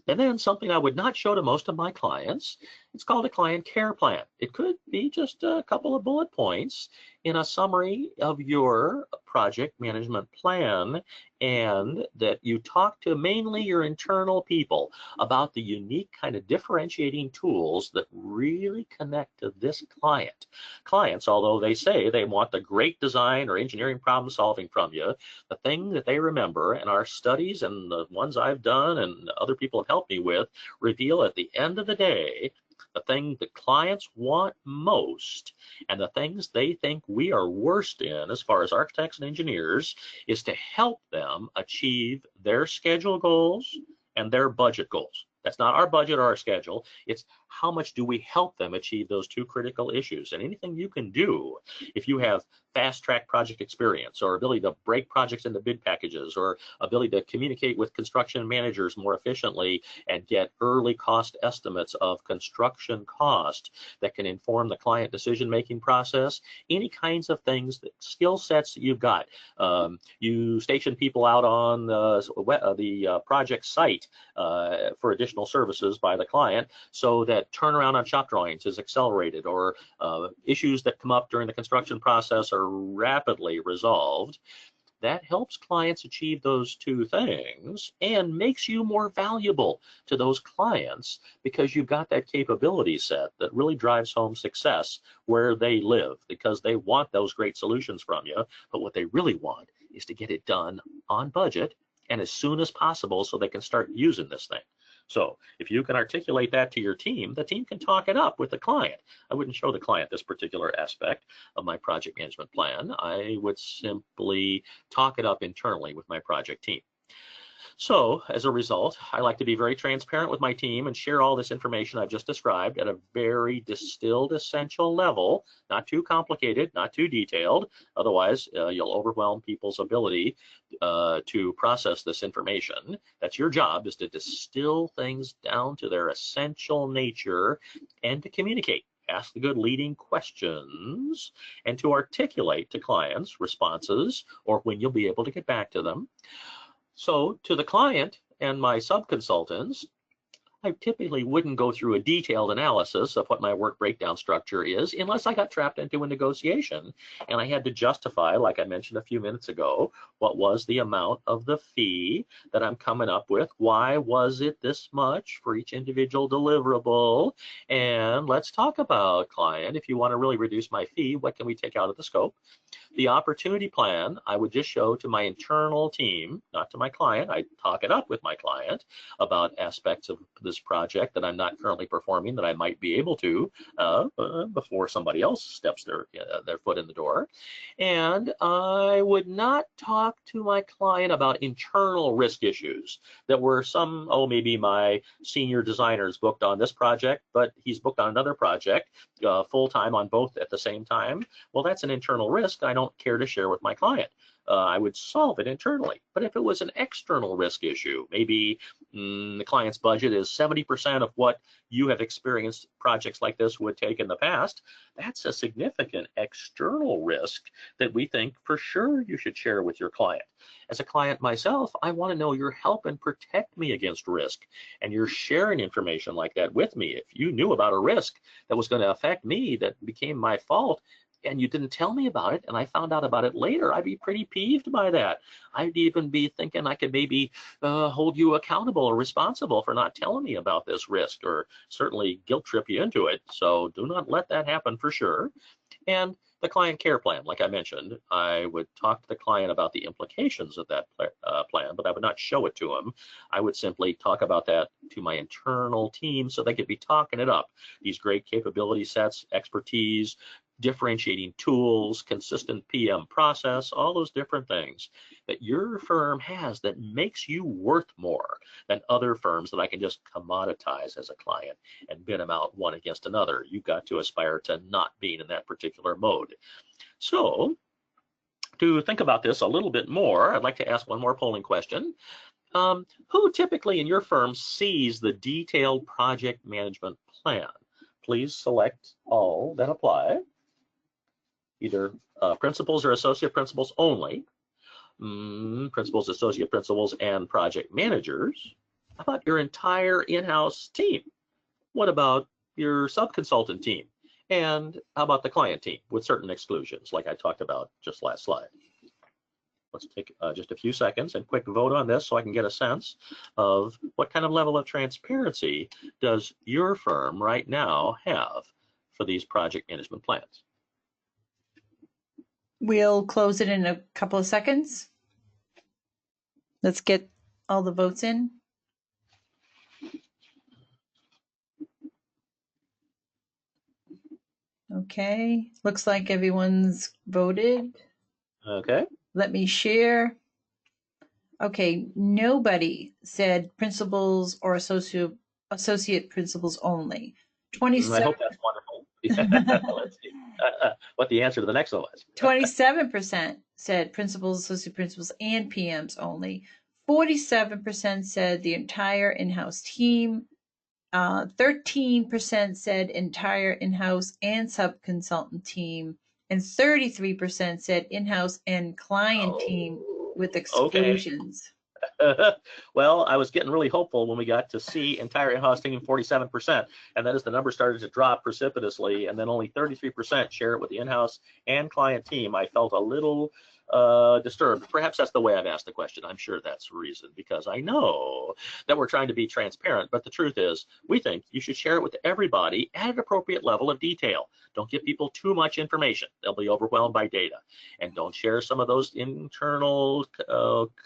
And then something I would not show to most of my clients, it's called a client care plan. It could be just a couple of bullet points in a summary of your project management plan, and that you talk to mainly your internal people about the unique kind of differentiating tools that really connect to this client. Clients, although they say they want the great design or engineering problem solving from you, the thing that they remember, and our studies and the ones I've done and other people have helped me with, reveal at the end of the day, the thing that clients want most and the things they think we are worst in as far as architects and engineers is to help them achieve their schedule goals and their budget goals. That's not our budget or our schedule. It's how much do we help them achieve those two critical issues. And anything you can do, if you have fast track project experience, or ability to break projects into bid packages, or ability to communicate with construction managers more efficiently and get early cost estimates of construction cost that can inform the client decision-making process, any kinds of things, skill sets that you've got. You station people out on the project site for additional services by the client so that turnaround on shop drawings is accelerated, or issues that come up during the construction process are rapidly resolved. That helps clients achieve those two things and makes you more valuable to those clients because you've got that capability set that really drives home success where they live, because they want those great solutions from you. But what they really want is to get it done on budget and as soon as possible so they can start using this thing. So if you can articulate that to your team, the team can talk it up with the client. I wouldn't show the client this particular aspect of my project management plan. I would simply talk it up internally with my project team. So as a result, I like to be very transparent with my team and share all this information I've just described at a very distilled essential level, not too complicated, not too detailed. Otherwise, you'll overwhelm people's ability to process this information. That's your job, is to distill things down to their essential nature and to communicate. Ask the good leading questions and to articulate to clients responses or when you'll be able to get back to them. So to the client and my sub-consultants, I typically wouldn't go through a detailed analysis of what my work breakdown structure is unless I got trapped into a negotiation and I had to justify, like I mentioned a few minutes ago, what was the amount of the fee that I'm coming up with? Why was it this much for each individual deliverable? And let's talk about, client, if you want to really reduce my fee, what can we take out of the scope? The opportunity plan, I would just show to my internal team, not to my client. I talk it up with my client about aspects of this project that I'm not currently performing that I might be able to before somebody else steps their foot in the door. And I would not talk to my client about internal risk issues that were some, maybe my senior designer is booked on this project, but he's booked on another project full-time on both at the same time. Well, that's an internal risk I don't care to share with my client. I would solve it internally. But if it was an external risk issue, maybe the client's budget is 70% of what you have experienced projects like this would take in the past, that's a significant external risk that we think for sure you should share with your client. As a client myself, I want to know you're helping protect me against risk, and you're sharing information like that with me. If you knew about a risk that was going to affect me that became my fault, and you didn't tell me about it, and I found out about it later, I'd be pretty peeved by that. I'd even be thinking I could maybe hold you accountable or responsible for not telling me about this risk, or certainly guilt trip you into it. So do not let that happen for sure. And the client care plan, like I mentioned, I would talk to the client about the implications of that plan, but I would not show it to him. I would simply talk about that to my internal team so they could be talking it up. These great capability sets, expertise, differentiating tools, consistent PM process, all those different things that your firm has that makes you worth more than other firms that I can just commoditize as a client and bid them out one against another. You've got to aspire to not being in that particular mode. So to think about this a little bit more, I'd like to ask one more polling question. Who typically in your firm sees the detailed project management plan? Please select all that apply. Either principals or associate principals only, principals, associate principals, and project managers. How about your entire in-house team? What about your sub-consultant team? And how about the client team with certain exclusions, like I talked about just last slide? Let's take just a few seconds and quick vote on this so I can get a sense of what kind of level of transparency does your firm right now have for these project management plans. We'll close it in a couple of seconds. Let's get all the votes in. Okay, looks like everyone's voted. Okay. Let me share. Okay, nobody said principals or associate principals only. I hope that's wonderful. Let's see what the answer to the next one was. 27% said principals, associate principals, and PMs only. 47% said the entire in-house team. 13% said entire in-house and sub-consultant team. And 33% said in-house and client team with Okay. exclusions. Well, I was getting really hopeful when we got to see entire in-house team 47%, and then as the number started to drop precipitously, and then only 33% share it with the in-house and client team, I felt a little disturbed. Perhaps that's the way I've asked the question. I'm sure that's the reason, because I know that we're trying to be transparent, but the truth is, we think you should share it with everybody at an appropriate level of detail. Don't give people too much information. They'll be overwhelmed by data. And don't share some of those internal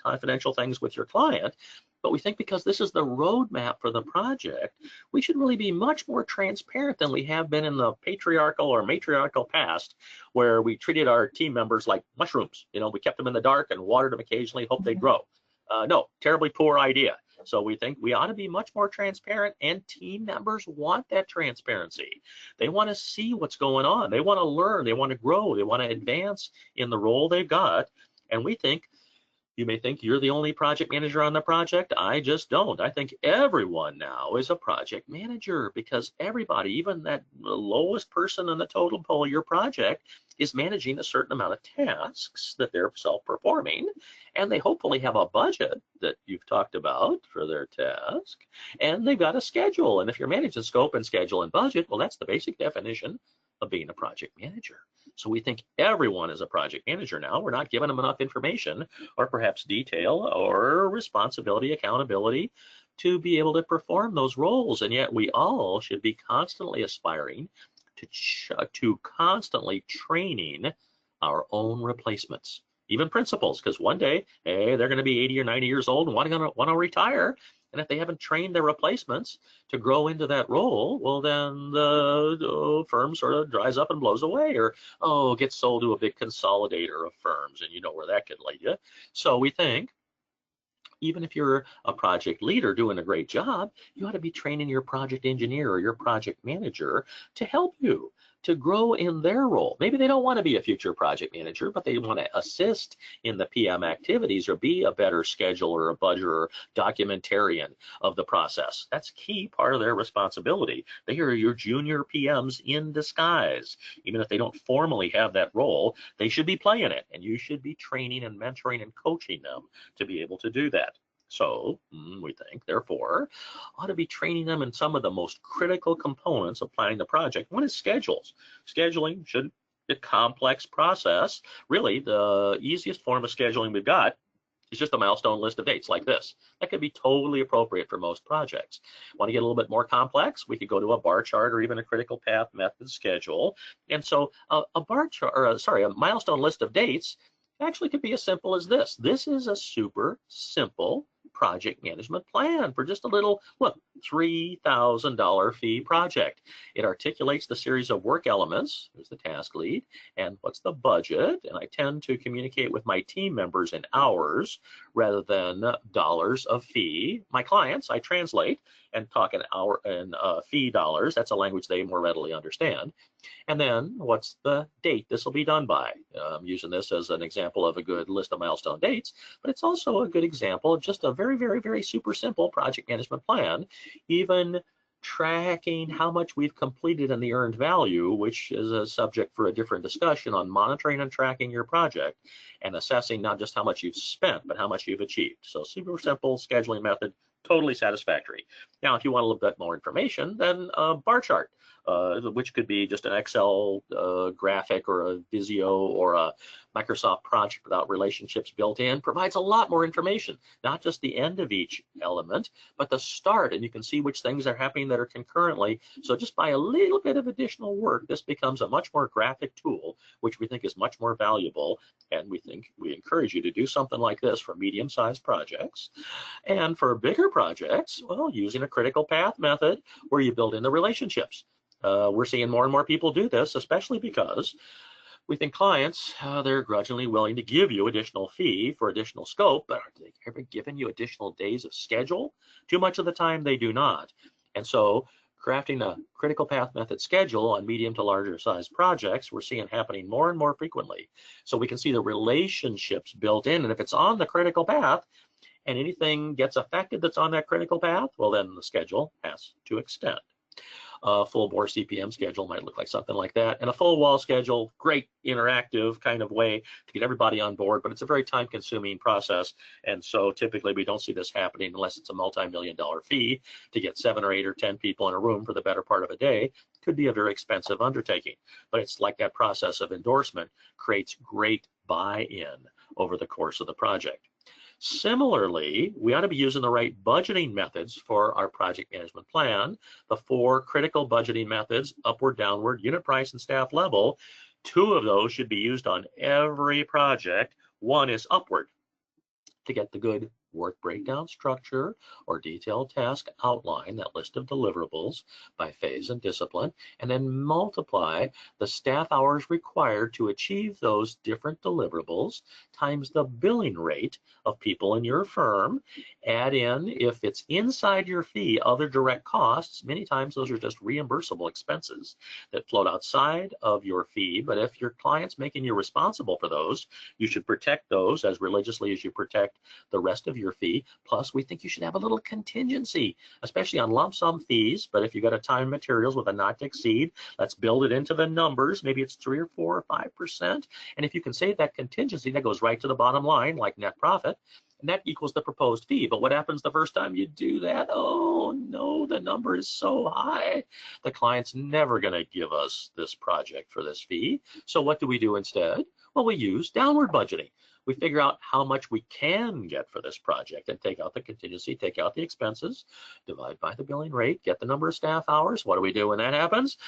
confidential things with your client. But we think because this is the roadmap for the project, we should really be much more transparent than we have been in the patriarchal or matriarchal past, where we treated our team members like mushrooms. You know, we kept them in the dark and watered them occasionally, hope they'd grow. No, terribly poor idea. So we think we ought to be much more transparent, and team members want that transparency. They want to see what's going on. They want to learn. They want to grow. They want to advance in the role they've got. And we think, you may think you're the only project manager on the project. I just don't. I think everyone now is a project manager, because everybody, even that lowest person on the totem pole of your project, is managing a certain amount of tasks that they're self-performing, and they hopefully have a budget that you've talked about for their task, and they've got a schedule. And if you're managing scope and schedule and budget, well, that's the basic definition of being a project manager. So we think everyone is a project manager now. We're not giving them enough information, or perhaps detail, or responsibility, accountability to be able to perform those roles. And yet we all should be constantly aspiring to constantly training our own replacements, even principals, because one day, hey, they're going to be 80 or 90 years old and want to retire. And if they haven't trained their replacements to grow into that role, well, then the firm sort of dries up and blows away, or gets sold to a big consolidator of firms, and you know where that could lead you. So we think, even if you're a project leader doing a great job, you ought to be training your project engineer or your project manager to help you to grow in their role. Maybe they don't want to be a future project manager, but they want to assist in the PM activities, or be a better scheduler, a budgeter, or documentarian of the process. That's a key part of their responsibility. They are your junior PMs in disguise. Even if they don't formally have that role, they should be playing it, and you should be training and mentoring and coaching them to be able to do that. So we think, therefore, ought to be training them in some of the most critical components of planning the project. One is schedules. Scheduling should be a complex process. Really, the easiest form of scheduling we've got is just a milestone list of dates like this. That could be totally appropriate for most projects. Want to get a little bit more complex? We could go to a bar chart, or even a critical path method schedule. And so a bar chart, or a milestone list of dates actually could be as simple as this. This is a super simple project management plan for just a little, look, $3,000 fee project. It articulates the series of work elements. There's the task lead, and what's the budget. And I tend to communicate with my team members in hours rather than dollars of fee. My clients, I translate and talk in hour and fee dollars. That's a language they more readily understand. And then what's the date this will be done by? I'm using this as an example of a good list of milestone dates, but it's also a good example of just a very, very, very super simple project management plan, even tracking how much we've completed in the earned value, which is a subject for a different discussion on monitoring and tracking your project, and assessing not just how much you've spent, but how much you've achieved. So super simple scheduling method, totally satisfactory. Now, if you want a little bit more information, then a bar chart, which could be just an Excel graphic, or a Visio, or a Microsoft project without relationships built in, provides a lot more information, not just the end of each element, but the start, and you can see which things are happening that are concurrently. So just by a little bit of additional work, this becomes a much more graphic tool, which we think is much more valuable, and we encourage you to do something like this for medium-sized projects. And for bigger projects, well, using a critical path method where you build in the relationships. We're seeing more and more people do this, especially because we think clients, they're grudgingly willing to give you additional fee for additional scope, but are they ever giving you additional days of schedule? Too much of the time they do not. And so Crafting a critical path method schedule on medium to larger size projects we're seeing happening more and more frequently. So we can see the relationships built in, and if it's on the critical path and anything gets affected that's on that critical path, well then the schedule has to extend. A full bore CPM schedule might look like something like that. And a full wall schedule, great interactive kind of way to get everybody on board, but it's a very time consuming process. And so typically we don't see this happening unless it's a multi-million-dollar fee to get 7 or 8 or 10 people in a room for the better part of a day. Could be a very expensive undertaking, but it's like that process of endorsement creates great buy-in over the course of the project. Similarly, we ought to be using the right budgeting methods for our project management plan. The 4 critical budgeting methods, upward, downward, unit price, and staff level. 2 of those should be used on every project. 1 is upward, to get the good work breakdown structure or detailed task outline, that list of deliverables by phase and discipline, and then multiply the staff hours required to achieve those different deliverables times the billing rate of people in your firm. Add in, if it's inside your fee, other direct costs. Many times those are just reimbursable expenses that float outside of your fee, but if your client's making you responsible for those, you should protect those as religiously as you protect the rest of your fee. Plus, we think you should have a little contingency, especially on lump sum fees. But if you've got a time and materials with a not to exceed, let's build it into the numbers. Maybe it's 3 or 4 or 5%. And if you can save that contingency, that goes right to the bottom line, like net profit, and that equals the proposed fee. But what happens the first time you do that? Oh no, the number is so high. The client's never going to give us this project for this fee. So what do we do instead? Well, we use downward budgeting. We figure out how much we can get for this project and take out the contingency, take out the expenses, divide by the billing rate, get the number of staff hours. What do we do when that happens?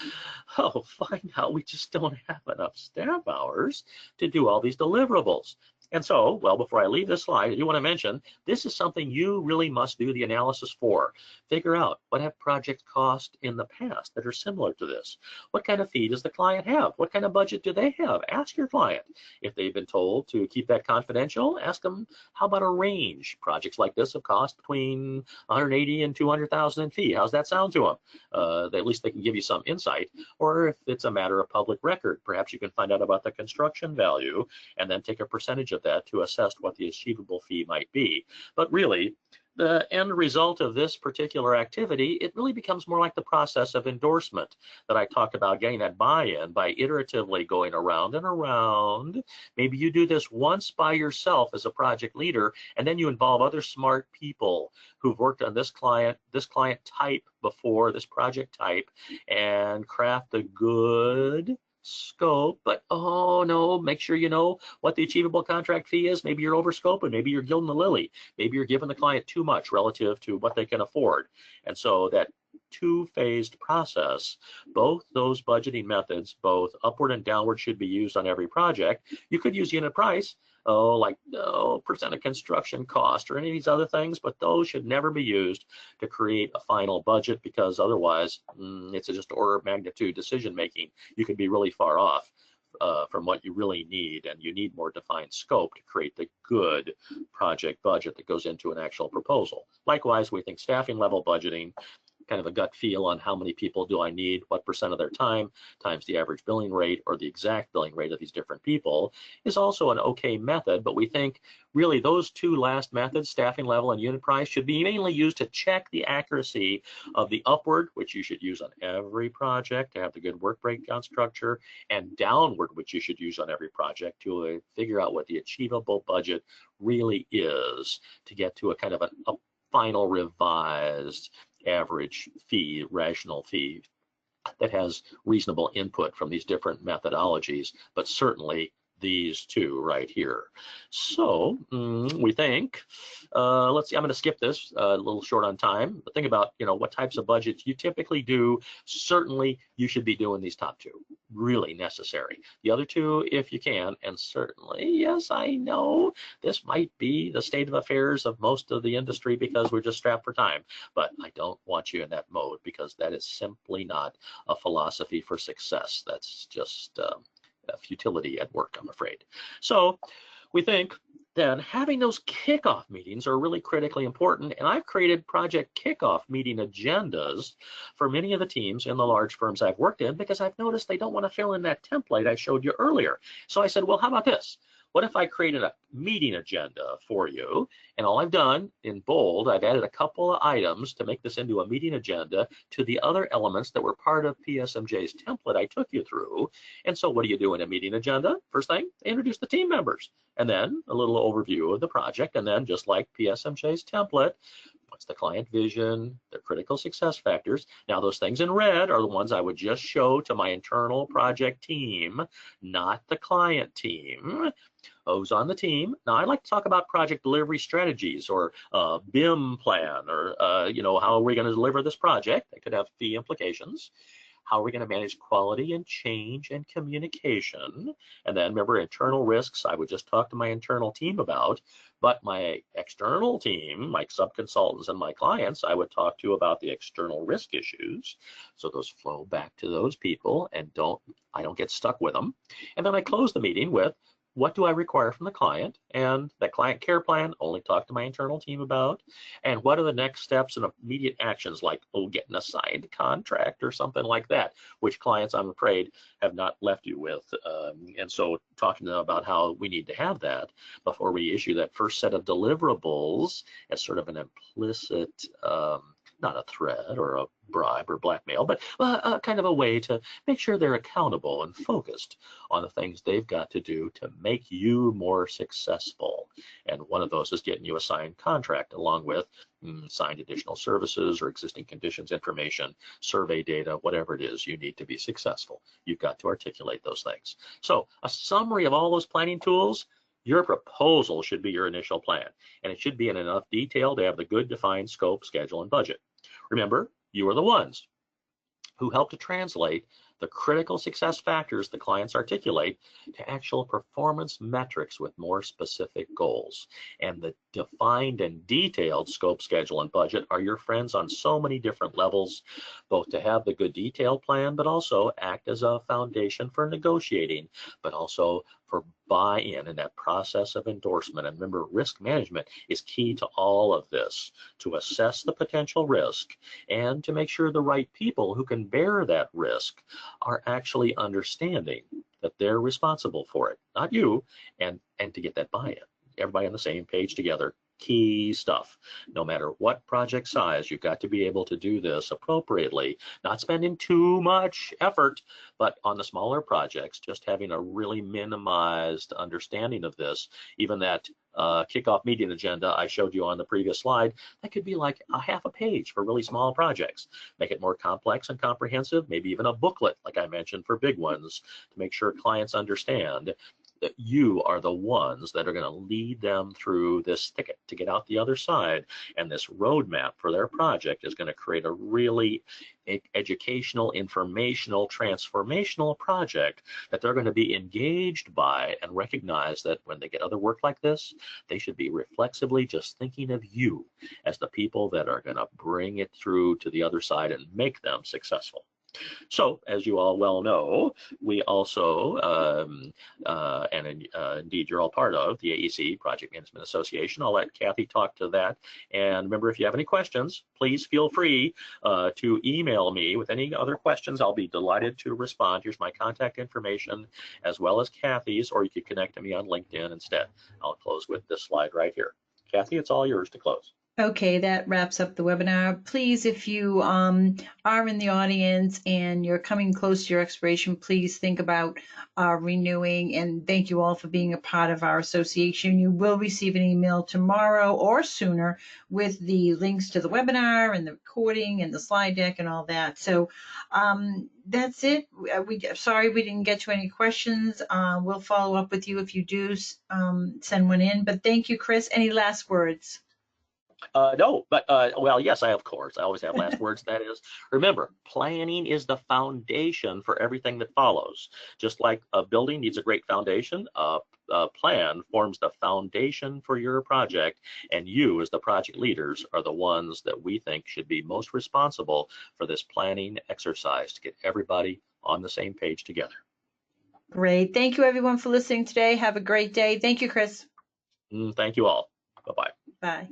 Oh, find out we just don't have enough staff hours to do all these deliverables. And so, well, before I leave this slide, I do want to mention, this is something you really must do the analysis for. Figure out, what have projects cost in the past that are similar to this? What kind of fee does the client have? What kind of budget do they have? Ask your client. If they've been told to keep that confidential, ask them, how about a range? Projects like this have cost between 180 and 200,000 in fee. How's that sound to them? At least they can give you some insight. Or if it's a matter of public record, perhaps you can find out about the construction value and then take a percentage of that to assess what the achievable fee might be. But really, the end result of this particular activity, it really becomes more like the process of endorsement that I talked about, getting that buy-in by iteratively going around and around. Maybe you do this once by yourself as a project leader, and then you involve other smart people who've worked on this client type before, this project type, and craft a good scope. But oh no, make sure you know what the achievable contract fee is. Maybe you're over scoping, maybe you're gilding the lily, maybe you're giving the client too much relative to what they can afford. And so that 2-phased process, both those budgeting methods, both upward and downward, should be used on every project. You could use unit price, like percent of construction cost or any of these other things, but those should never be used to create a final budget, because otherwise it's just order of magnitude decision making. You could be really far off from what you really need, and you need more defined scope to create the good project budget that goes into an actual proposal. Likewise, we think staffing level budgeting, kind of a gut feel on how many people do I need, what percent of their time, times the average billing rate or the exact billing rate of these different people, is also an okay method. But we think really those 2 last methods, staffing level and unit price, should be mainly used to check the accuracy of the upward, which you should use on every project to have the good work breakdown structure, and downward, which you should use on every project to figure out what the achievable budget really is to get to a kind of a final revised average fee, rational fee that has reasonable input from these different methodologies, but certainly these 2 right here. So we think, let's see, I'm going to skip this, a little short on time, but think about, what types of budgets you typically do. Certainly you should be doing these top 2, really necessary. The other 2, if you can, and certainly, yes, I know this might be the state of affairs of most of the industry because we're just strapped for time, but I don't want you in that mode, because that is simply not a philosophy for success. That's just futility at work, I'm afraid. So we think then having those kickoff meetings are really critically important. And I've created project kickoff meeting agendas for many of the teams in the large firms I've worked in, because I've noticed they don't want to fill in that template I showed you earlier. So I said, well, how about this? What if I created a meeting agenda for you? And all I've done in bold, I've added a couple of items to make this into a meeting agenda to the other elements that were part of PSMJ's template I took you through. And so what do you do in a meeting agenda? First thing, introduce the team members, and then a little overview of the project. And then just like PSMJ's template, what's the client vision, their critical success factors. Now those things in red are the ones I would just show to my internal project team, not the client team. Who's on the team? Now I like to talk about project delivery strategies, or BIM plan, or how are we going to deliver this project? That could have fee implications. How are we going to manage quality and change and communication? And then remember, internal risks, I would just talk to my internal team about, but my external team, my sub-consultants and my clients, I would talk to about the external risk issues. So those flow back to those people, and I don't get stuck with them. And then I close the meeting with, what do I require from the client? And that client care plan, only talk to my internal team about. And what are the next steps and immediate actions, like, getting a signed contract or something like that, which clients, I'm afraid, have not left you with. And so talking to them about how we need to have that before we issue that first set of deliverables as sort of an implicit, not a threat or a bribe or blackmail, but kind of a way to make sure they're accountable and focused on the things they've got to do to make you more successful. And one of those is getting you a signed contract, along with signed additional services or existing conditions information, survey data, whatever it is you need to be successful. You've got to articulate those things. So a summary of all those planning tools. Your proposal should be your initial plan, and it should be in enough detail to have the good defined scope, schedule, and budget. Remember, you are the ones who help to translate the critical success factors the clients articulate to actual performance metrics with more specific goals. And the defined and detailed scope, schedule, and budget are your friends on so many different levels, both to have the good detailed plan, but also act as a foundation for negotiating, but also for buy-in in that process of endorsement. And remember, risk management is key to all of this, to assess the potential risk and to make sure the right people who can bear that risk are actually understanding that they're responsible for it, not you, and to get that buy-in. Everybody on the same page together. Key stuff. No matter what project size, you've got to be able to do this appropriately, not spending too much effort, but on the smaller projects, just having a really minimized understanding of this. Even that kickoff meeting agenda I showed you on the previous slide, that could be like a half a page for really small projects. Make it more complex and comprehensive, maybe even a booklet, like I mentioned, for big ones, to make sure clients understand that you are the ones that are going to lead them through this thicket to get out the other side. And this roadmap for their project is going to create a really educational, informational, transformational project that they're going to be engaged by, and recognize that when they get other work like this, they should be reflexively just thinking of you as the people that are going to bring it through to the other side and make them successful. So, as you all well know, we also, indeed you're all part of the AEC Project Management Association. I'll let Kathy talk to that. And remember, if you have any questions, please feel free to email me with any other questions. I'll be delighted to respond. Here's my contact information, as well as Kathy's, or you can connect to me on LinkedIn instead. I'll close with this slide right here. Kathy, it's all yours to close. Okay, that wraps up the webinar. Please, if you are in the audience and you're coming close to your expiration, please think about renewing. And thank you all for being a part of our association. You will receive an email tomorrow or sooner with the links to the webinar and the recording and the slide deck and all that. So that's it. Sorry we didn't get to any questions. We'll follow up with you if you do send one in. But thank you, Chris. Any last words? No, but well, yes, of course. I always have last words. That is, remember, planning is the foundation for everything that follows. Just like a building needs a great foundation, a plan forms the foundation for your project, and you, as the project leaders, are the ones that we think should be most responsible for this planning exercise to get everybody on the same page together. Great. Thank you, everyone, for listening today. Have a great day. Thank you, Chris. Thank you all. Bye-bye. Bye.